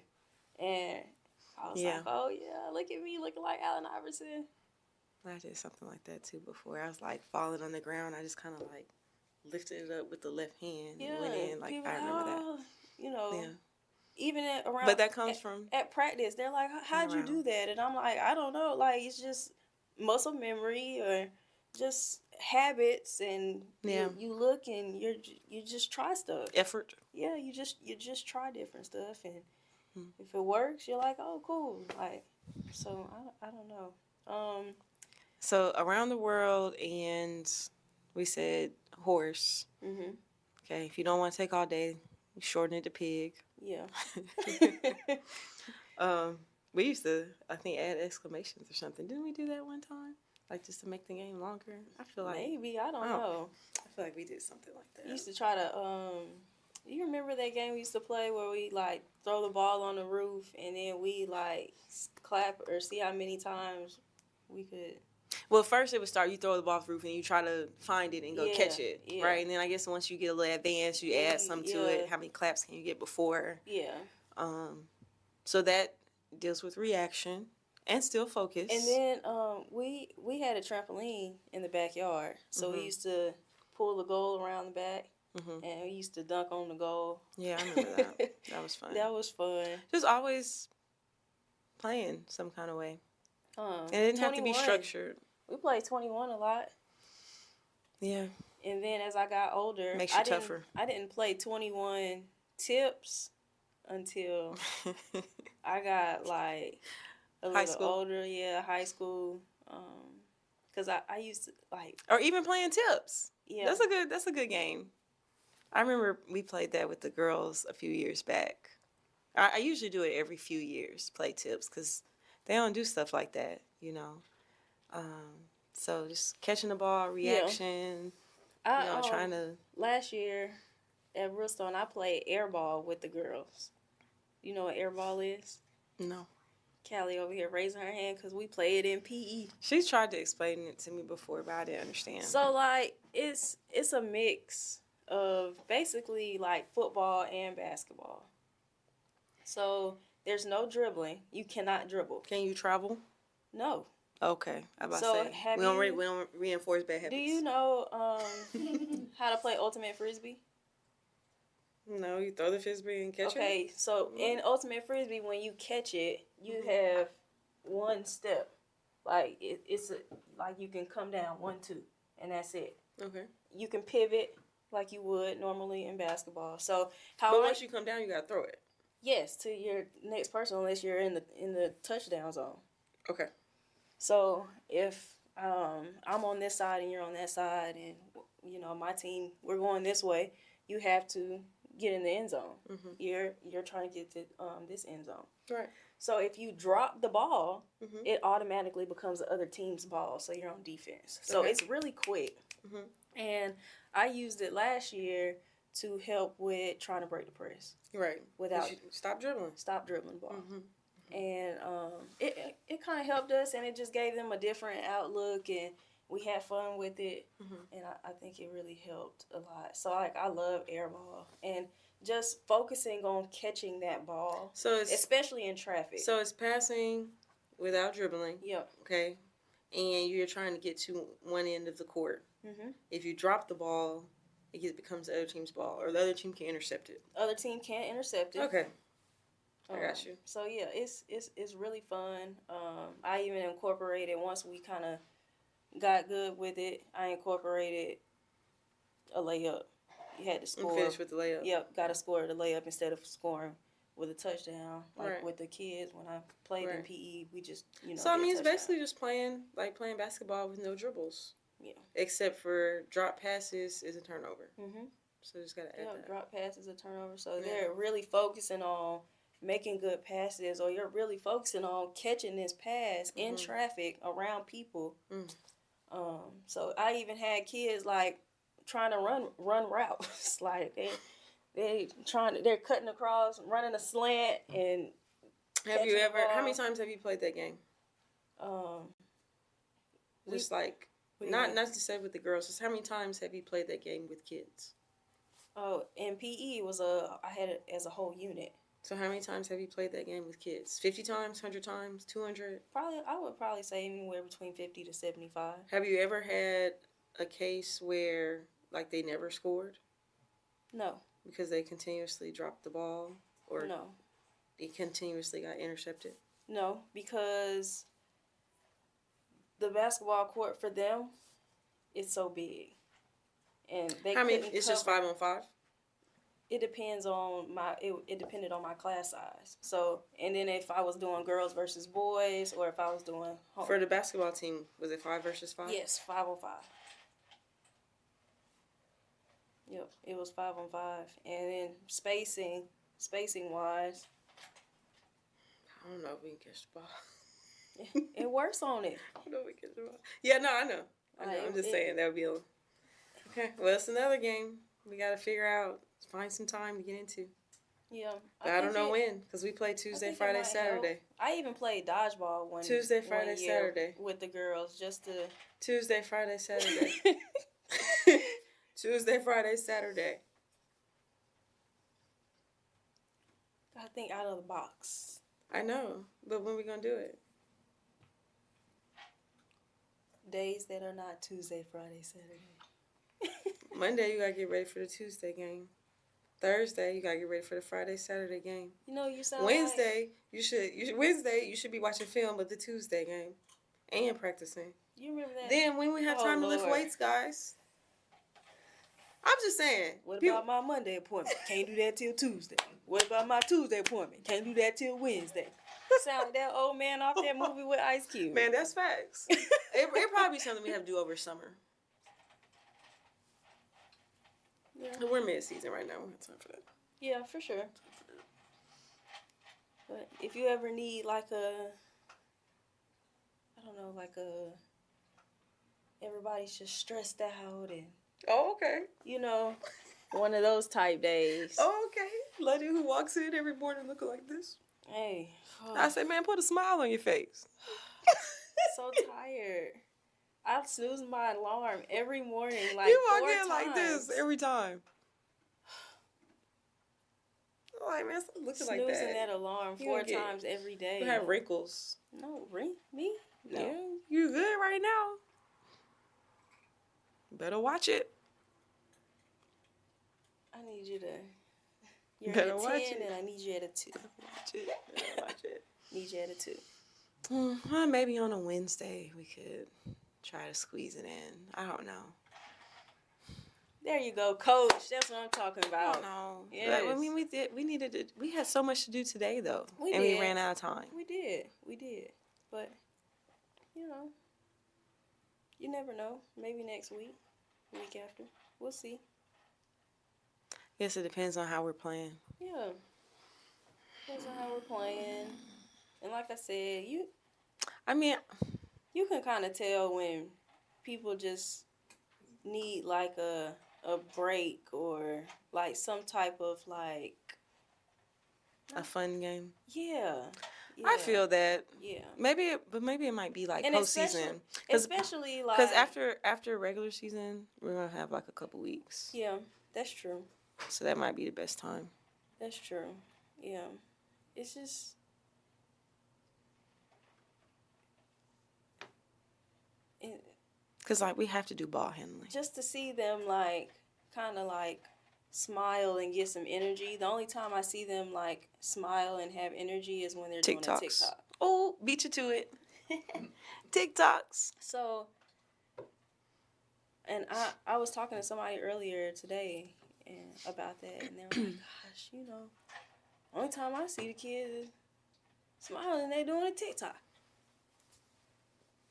And I was Yeah. like, oh yeah, look at me looking like Allen Iverson. I did something like that too before. I was like falling on the ground. I just kind of like lifted it up with the left hand and went in. Like people, I remember that. You know, Yeah, even around. but that comes from at practice. They're like, "How'd you do that?" And I'm like, "I don't know. Like it's just muscle memory or just habits, and you look and you just try stuff. effort. Yeah, you just try different stuff, and if it works, you're like, oh, cool. Like, so I don't know. So around the world, and we said horse. Mhm. Okay, if you don't want to take all day, you shorten it to pig. Yeah. We used to, I think, add exclamations or something. Didn't we do that one time? Like just to make the game longer? I feel like Maybe, I don't know. I feel like we did something like that. We used to try to you remember that game we used to play where we like throw the ball on the roof and then we like clap or see how many times we could. Well, first it would start, you throw the ball off the roof and you try to find it and go catch it, yeah. right? And then I guess once you get a little advanced, you add something to it. How many claps can you get before? Yeah. So that deals with reaction and still focus. And then we had a trampoline in the backyard, so we used to pull the goal around the back, and we used to dunk on the goal. Yeah, I remember that. That was fun. That was fun. Just always playing some kind of way. And it didn't have to be structured. We played 21 a lot. Yeah. And then as I got older, Makes you tougher. I didn't play 21 tips until I got like a little older. Yeah, high school. Because I used to like. Or even playing tips. Yeah. That's a good game. I remember we played that with the girls a few years back. I usually do it every few years, play tips, because they don't do stuff like that, you know. So just catching the ball, reaction, trying to. Last year at Bristol, I played airball with the girls. You know what airball is? No. Callie over here raising her hand because we played in PE. She's tried to explain it to me before, but I didn't understand. So like it's a mix of basically like football and basketball. So there's no dribbling. You cannot dribble. Can you travel? No. Okay, I'm about So to say we don't reinforce bad habits. Do you know how to play ultimate frisbee? No, you throw the frisbee and catch it. Okay, so in ultimate frisbee, when you catch it, you have one step. Like it's like you can come down 1, 2, and that's it. Okay. You can pivot like you would normally in basketball. So but once you come down, you gotta throw it. Yes, to your next person, unless you're in the touchdown zone. Okay. So if I'm on this side and you're on that side, and you know my team, we're going this way, you have to get in the end zone. Mm-hmm. You're trying to get to this end zone. Right. So if you drop the ball, it automatically becomes the other team's ball. So you're on defense. So it's really quick. Mm-hmm. And I used it last year to help with trying to break the press. Right. Without stop dribbling the ball. Mm-hmm. And it kind of helped us, and it just gave them a different outlook, and we had fun with it, and I think it really helped a lot. So I love air ball, and just focusing on catching that ball, so especially in traffic. So it's passing without dribbling. Yep. Okay, and you're trying to get to one end of the court. Mm-hmm. If you drop the ball, it becomes the other team's ball, or the other team can intercept it. Other team can't intercept it. Okay. I got you. So yeah, it's really fun. I even incorporated, once we kind of got good with it, I incorporated a layup. You had to score. And finish with the layup. Yep, got to score the layup instead of scoring with a touchdown. Like with the kids when I played in PE, we just So I mean, it's basically just playing basketball with no dribbles. Yeah. Except for drop passes is a turnover. Mm-hmm. So just gotta add that. Drop passes a turnover. So they're really focusing on making good passes, or you're really focusing on catching this pass in traffic around people. So I even had kids like trying to run routes, like they're cutting across, running a slant, and how many times have you played that game? Just like not to say with the girls, just how many times have you played that game with kids? Oh, in PE I had it as a whole unit. So how many times have you played that game with kids? 50 times, 100 times, 200? I would probably say anywhere between 50 to 75. Have you ever had a case where like they never scored No, because they continuously dropped the ball or no, they continuously got intercepted? no, because the basketball court for them is so big, and they How many? couldn't It's just cover- 5-on-5. It depends on it depended on my class size. So, and then if I was doing girls versus boys, or if I was doing For the basketball team, was it 5 versus 5? yes, 5-on-5. Yep, it was 5-on-5, and then spacing wise, I don't know if we can catch the ball. it works on it. I don't know if we can catch the ball. Yeah, no, I know. I'm just saying that would be a. Okay, well, it's another game we got to figure out. Find some time to get into. Yeah, But I don't know when, because we play Tuesday, Friday, Saturday. I even played dodgeball one Tuesday, one Friday, year Saturday. with the girls just to. Tuesday, Friday, Saturday. Tuesday, Friday, Saturday. I think out of the box. I know, but when we gonna do it? Days that are not Tuesday, Friday, Saturday. Monday, you gotta get ready for the Tuesday game. Thursday, you gotta get ready for the Friday, Saturday game. You know, you sound Wednesday, you should be watching film of the Tuesday game and practicing. You remember that? Then when we have time to lift Lord. weights, guys. I'm just saying. What people- about my Monday appointment? Can't do that till Tuesday. What about my Tuesday appointment? Can't do that till Wednesday. Sound like that old man off that movie with Ice Cube. Man, that's facts. it probably be something we have to do over summer. Yeah. We're mid-season right now. We don't have time for that. Yeah, for sure. But if you ever need like a, I don't know, like a, everybody's just stressed out and, Oh, okay. you know, one of those type days. Oh, okay. Lady who walks in every morning looking like this. Hey. I say, man, put a smile on your face. So tired. I snooze my alarm every morning like you walk 4 in like this times. every time. I'm like, man, stop looking like Snoozing that. that alarm You 4 gonna get- times every day. You have wrinkles. No, me? No. Yeah, you good right now. Better watch it. I need you to. You're Better at a 10 watch it. and I need you at a 2. Watch it. Better watch it. Need you at a 2. Well, maybe on a Wednesday we could try to squeeze it in. I don't know. There you go, coach. That's what I'm talking I about. don't know. Yes. Like, I mean, we had so much to do today though, We and did. we ran out of time. We did. But, you know, you never know. Maybe next week, week after. We'll see. Guess it depends on how we're playing. Yeah. Depends on how we're playing. And like I said, I mean, you can kind of tell when people just need like a break or like some type of like a fun game. yeah. I feel that yeah. maybe it might be like And postseason. Especially like Because after regular season, we're gonna have like a couple weeks, yeah, that's true. so that might be the best time. That's true. Yeah. It's just Because like we have to do ball handling. just to see them like kind of like smile and get some energy. The only time I see them like smile and have energy is when they're doing a TikToks. TikTok. Oh, beat you to it. TikToks. So, and I was talking to somebody earlier today and about that, and they were like, "Gosh, you know, only time I see the kids smiling, they doing a TikTok.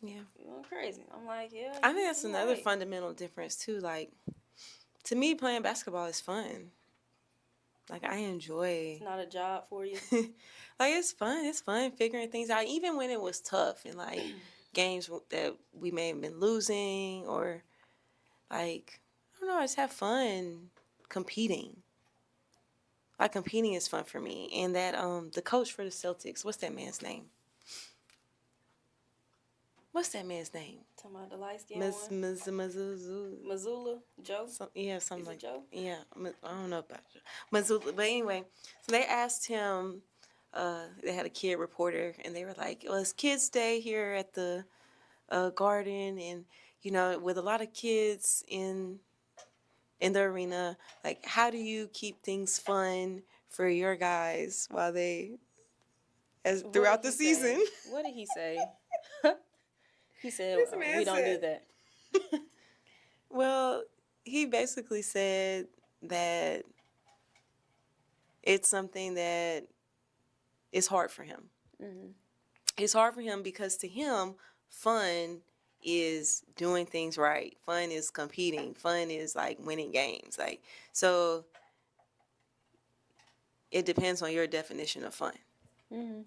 Yeah. Going crazy." I'm like, "Yeah." I think that's you're another right. fundamental difference too. Like, to me, playing basketball is fun. Like, I enjoy. It's not a job for you. Like, it's fun. It's fun figuring things out, even when it was tough and like games that we may have been losing or like I don't know. I just have fun competing. Like, competing is fun for me. And that the coach for the Celtics, what's that man's name? What's that man's name? Talking about the light skinned one. Missoula Joe. Something Is it like Joe? yeah. I don't know about Missoula, but anyway, so they asked him. They had a kid reporter, and they were like, "Well, it's Kids Day here at the garden, and with a lot of kids in the arena, like, how do you keep things fun for your guys while they as What throughout did the he say? season?" What did he say? He said, This man "We don't do said- that." Well, he basically said that it's something that is hard for him. Mm-hmm. It's hard for him because to him, fun is doing things right. Fun is competing. Fun is like winning games. Like, so it depends on your definition of fun. Mm-hmm.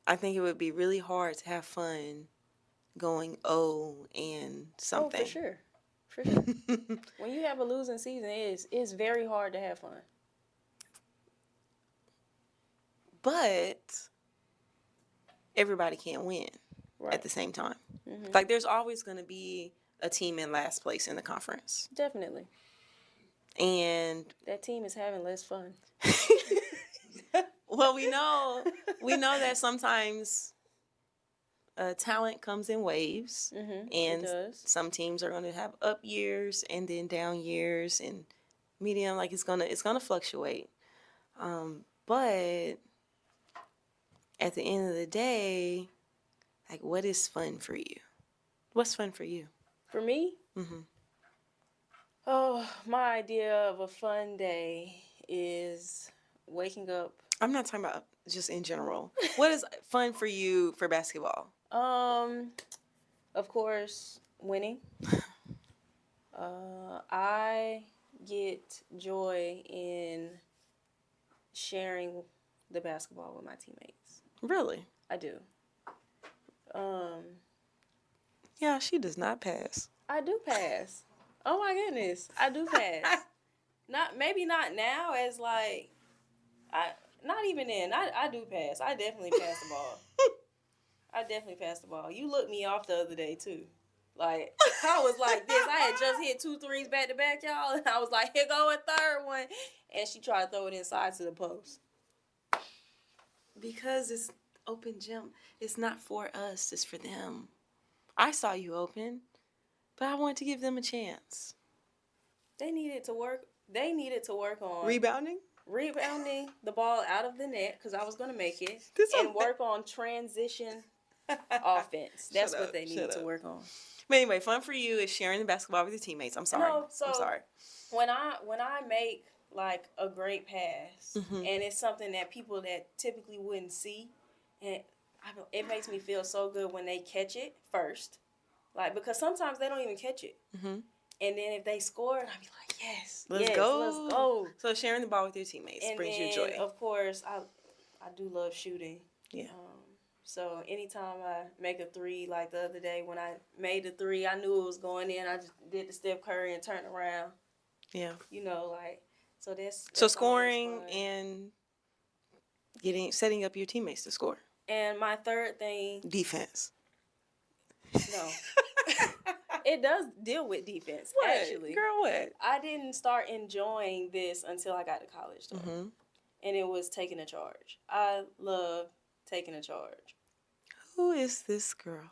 I think it would be really hard to have fun going and something. Oh, for sure. For sure. When you have a losing season, it's very hard to have fun. But everybody can't win Right. at the same time. Mm-hmm. Like, there's always going to be a team in last place in the conference. Definitely. And That team is having less fun. well, we know that sometimes talent comes in waves, Mm-hmm. and It does. some teams are going to have up years and then down years, and medium, like, it's gonna fluctuate. But at the end of the day, like, what is fun for you? What's fun for you? For me, Mm-hmm. oh, my idea of a fun day is waking up. I'm not talking about just in general. What is fun for you for basketball? Of course, winning. I get joy in sharing the basketball with my teammates. Really? I do. Yeah, she does not pass. I do pass. Oh my goodness, I do pass. Maybe not now as like not even then. I do pass. I definitely pass the ball. I definitely pass the ball. You looked me off the other day too. Like, I was like this. I had just hit 2 threes back to back, y'all, and I was like, here go a third one, and she tried to throw it inside to the post. Because it's open gym. It's not for us. It's for them. I saw you open, but I wanted to give them a chance. They needed to work. They needed to work on Rebounding the ball out of the net because I was going to make it, This and one- work on transition offense. That's Shut what up, they needed shut to up. work on. But anyway, fun for you is sharing the basketball with your teammates. I'm sorry. No, so I'm sorry. When I make like a great pass, Mhm. and it's something that people that typically wouldn't see, and it makes me feel so good when they catch it first, like, because sometimes they don't even catch it, Mhm. and then if they score, I'll be like, yes, Let's yes, go. let's go. So sharing the ball with your teammates And brings then, you joy. of course, I do love shooting. Yeah. So anytime I make a three, like the other day when I made the three, I knew it was going in. I just did the Steph Curry and turned around. Yeah. You know, like, so that's So always scoring fun. and setting up your teammates to score. And my third thing, Defense. no, it does deal with defense. What? Actually, Girl, what? I didn't start enjoying this until I got to college, though. Mm-hmm. And it was taking a charge. I love taking a charge. Who is this girl?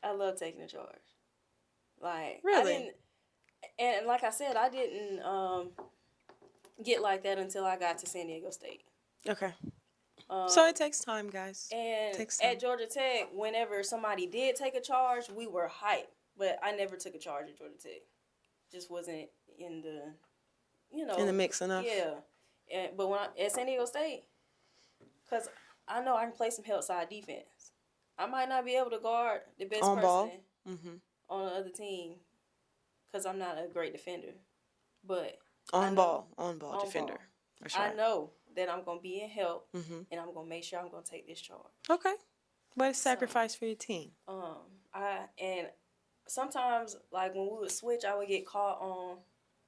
I love taking a charge. Like, Really? I didn't, and like I said, I didn't get like that until I got to San Diego State. Okay. So it takes time, guys. And Takes time. at Georgia Tech, whenever somebody did take a charge, we were hyped. But I never took a charge at Georgia Tech. Just wasn't in the, In the mix enough. Yeah. But when at San Diego State, because I know I can play some help side defense. I might not be able to guard the best On person ball. Mm-hmm. on the other team because I'm not a great defender. But On ball on defender. ball. For sure. I know that I'm going to be in help, Mm-hmm. and I'm going to make sure I'm going to take this charge. Okay. But it's sacrifice for your team. And sometimes, like, when we would switch, I would get caught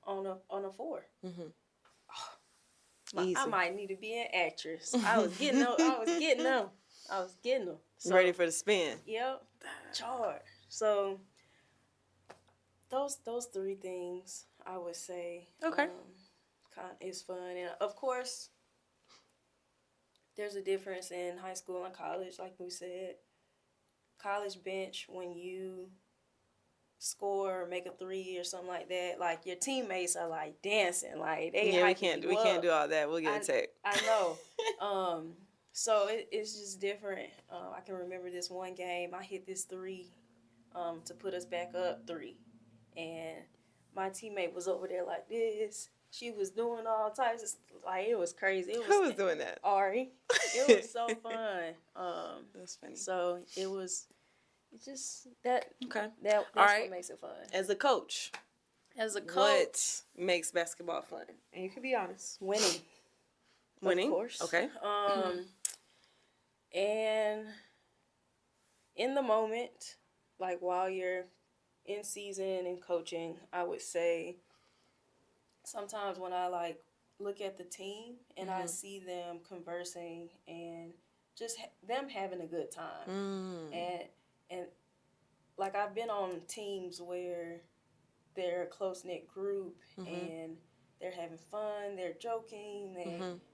on a 4. Mm-hmm. I might need to be an actress. I was getting them. So, Ready for the spin. Yep, charge. So those three things I would say. Okay. Is fun, and of course, there's a difference in high school and college. Like we said, college bench when you score or make a three or something like that, like your teammates are like dancing, like they Yeah, hyping we you can't up. do all that. We'll get a tech. I know. So it's just different. I can remember this one game. I hit this three to put us back up three. And my teammate was over there like this. She was doing all types of like it was crazy. Who was doing that? Ari. It was so fun. That's funny. So it's just that. Okay. That's all right. what makes it fun. As a coach, What makes basketball fun? And you can be honest. winning. Winning. Of course. Okay. And in the moment, like while you're in season and coaching, I would say sometimes when I like look at the team and I see them conversing and just them having a good time, and like I've been on teams where they're a close knit group and they're having fun, they're joking,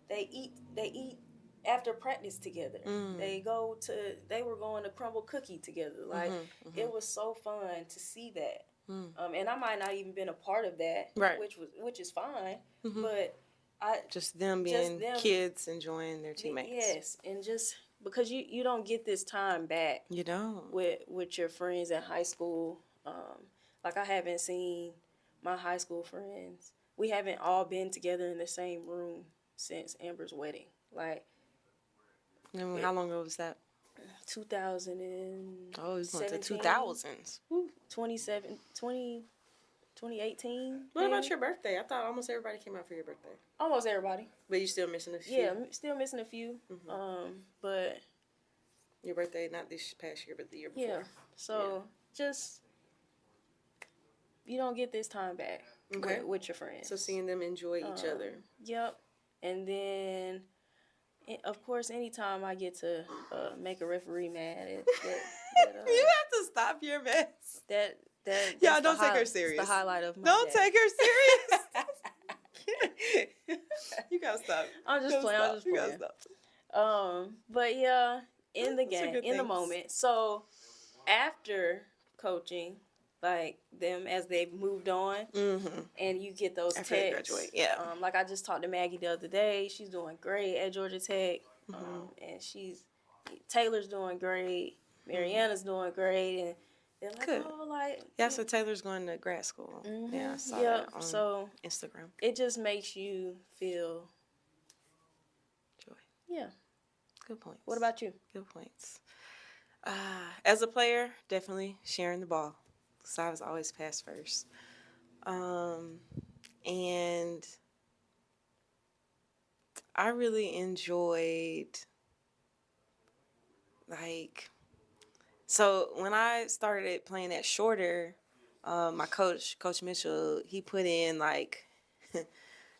they eat after practice together. They were going to crumble cookie together. Like it was so fun to see that. And I might not even been a part of that, right? Which is fine. But just them being kids enjoying their teammates. Yes, and just because you don't get this time back. You don't with your friends in high school. Like I haven't seen my high school friends. We haven't all been together in the same room since Amber's wedding. Like. And how long ago was that? 2000 and oh, it was going to 2000s. 2018. What about your birthday? I thought almost everybody came out for your birthday. Almost everybody. But you still missing a few. Yeah, still missing a few. But your birthday not this past year, but the year before. Yeah. So just you don't get this time back with your friends. So seeing them enjoy each other. Yep. And then. Of course, anytime I get to make a referee mad, you have to stop your mess. Y'all don't take her serious. The highlight of my Don't day. take her serious. You gotta stop. I'm just playing. I'm just playing. You gotta stop. But yeah, in the Those are game, good in the things. moment. So after coaching, like them as they've moved on, and you get those After they texts. graduate, yeah. Like I just talked to Maggie the other day. She's doing great at Georgia Tech, and Taylor's doing great. Mariana's doing great, and they're like, Good. oh, like Yeah, so Taylor's going to grad school. Yeah, I saw Yep. that on So Instagram. it just makes you feel Joy. Yeah. Good points. What about you? Good points. As a player, definitely sharing the ball. So I was always pass first. And I really enjoyed, like, so when I started playing at shorter, my coach, Coach Mitchell, he put in like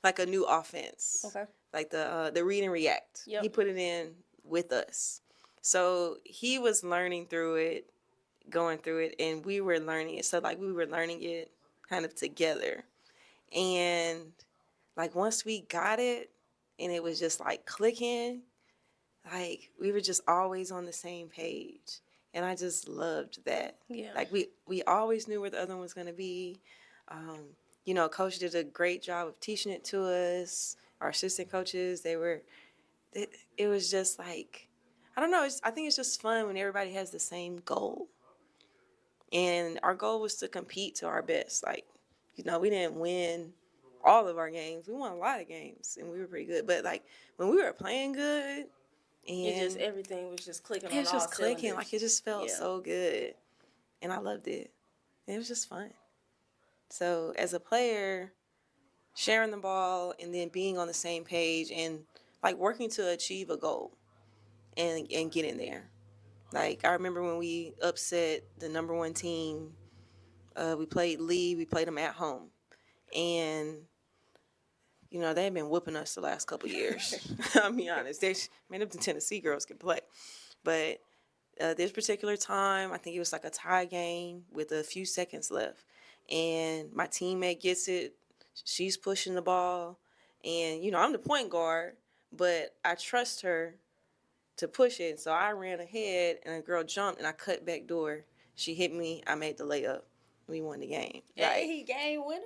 a new offense. Okay. Like the read and react. Yep. He put it in with us. So he was learning through it, going through it, and we were learning it. So like we were learning it kind of together. And like once we got it and it was just like clicking, like we were just always on the same page. And I just loved that. Yeah. Like we always knew where the other one was going to be. You know, Coach did a great job of teaching it to us. Our assistant coaches, it was just like, I don't know. I think it's just fun when everybody has the same goal. And our goal was to compete to our best. Like, you know, we didn't win all of our games. We won a lot of games, and we were pretty good. But, like, when we were playing good, and everything was just clicking. it was on just all clicking. cylinders. Like, it just felt so good. And I loved it. And it was just fun. So, as a player, sharing the ball and then being on the same page and, like, working to achieve a goal and getting there. Like, I remember when we upset the number one team, we played Lee, we played them at home. And, you know, they've been whooping us the last couple years. I'll be honest. Them Tennessee girls can play. But this particular time, I think it was like a tie game with a few seconds left, and my teammate gets it. She's pushing the ball, and I'm the point guard, but I trust her to push it. So I ran ahead, and a girl jumped, and I cut back door. She hit me. I made the layup. We won the game. And Like, he game winner.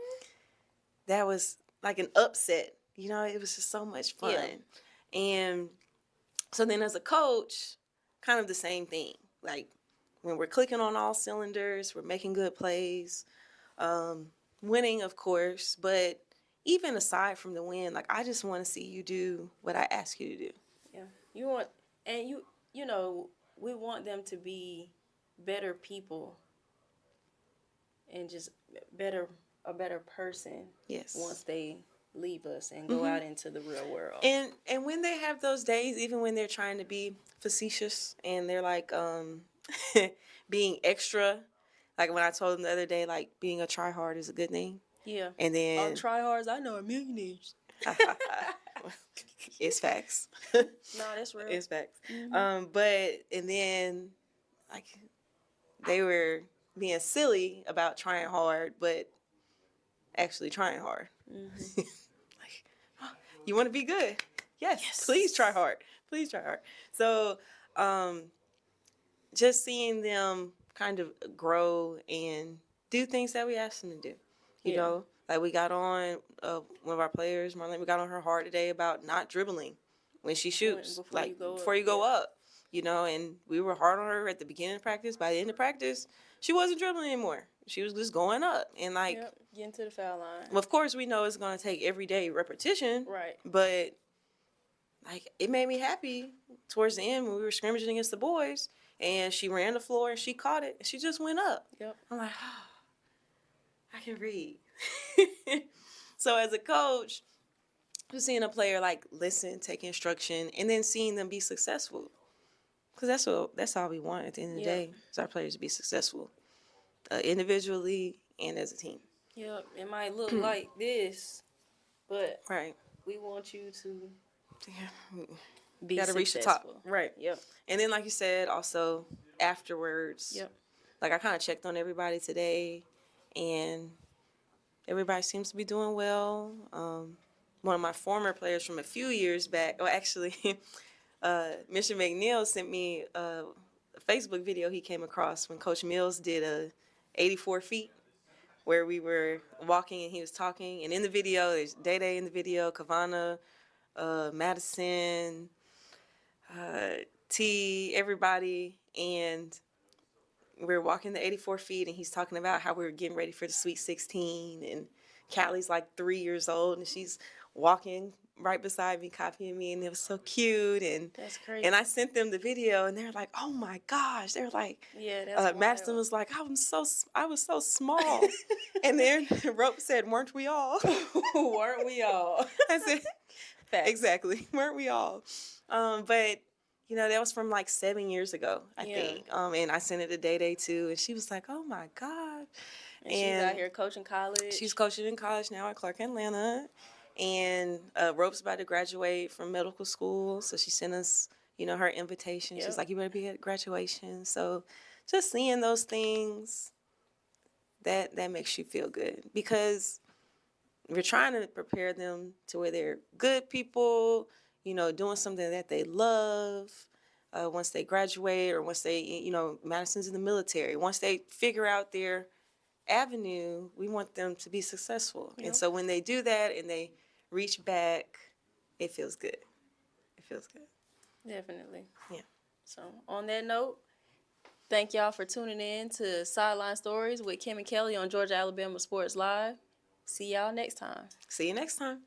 that was like an upset. It was just so much fun. Yeah. And so then as a coach, kind of the same thing. Like, when we're clicking on all cylinders, we're making good plays, winning, of course, but even aside from the win, like, I just want to see you do what I ask you to do. Yeah. We want them to be better people and just a better person. Yes. Once they leave us and go out into the real world. And when they have those days, even when they're trying to be facetious and they're like being extra, like when I told them the other day, like, being a try hard is a good thing. Yeah. And then tryhards, I know millionaires. it's facts. No, that's real. It's facts. And then, like, they were being silly about trying hard, but actually trying hard. Like, oh, you want to be good? Yes. Please try hard. Please try hard. So, just seeing them kind of grow and do things that we asked them to do. You know, like, we got on one of our players, Marlene, we got on her hard today about not dribbling when she shoots, before you go up, and we were hard on her at the beginning of practice. By the end of practice, she wasn't dribbling anymore. She was just going up and, like, getting to the foul line. Well, of course, we know it's going to take everyday repetition. Right. But, like, it made me happy towards the end when we were scrimmaging against the boys, and she ran the floor and she caught it and she just went up. Yep. I'm like, oh, I can read. So as a coach, just seeing a player, like, listen, take instruction, and then seeing them be successful. Because that's all we want at the end of the day, is our players to be successful, individually and as a team. Yep. It might look like this, but Right. we want you to be successful. Reach the top. Right. Yep. And then, like you said, also afterwards, like, I kind of checked on everybody today, and everybody seems to be doing well. One of my former players from a few years back, actually, Mr. McNeil sent me a Facebook video he came across when Coach Mills did a 84 feet, where we were walking and he was talking. And in the video, there's Day in the video, Kavana, Madison, T, everybody, and we were walking the 84 feet, and he's talking about how we were getting ready for the Sweet 16, and Callie's like 3 years old, and she's walking right beside me, copying me, and it was so cute. And that's crazy. And I sent them the video, and they're like, "Oh my gosh!" They're like, that's Madison was like, I was so small," and then Rope said, "Weren't we all?" Weren't we all? I said, Facts. Exactly, weren't we all? But that was from like 7 years ago, I think. And I sent it to Day too, and she was like, "Oh my god!" And she's out here coaching college. She's coaching in college now at Clark Atlanta. And Rope's about to graduate from medical school, so she sent us, her invitation. She's like, "You better be at graduation." So just seeing those things, that makes you feel good, because we're trying to prepare them to where they're good people, doing something that they love. Once they graduate, or once they, Madison's in the military, once they figure out their avenue, we want them to be successful. And so when they do that and they reach back, it feels good. It feels good. Definitely. Yeah. So on that note, thank y'all for tuning in to Sideline Stories with Kim and Kelly on Georgia Alabama Sports Live. See y'all next time. See you next time.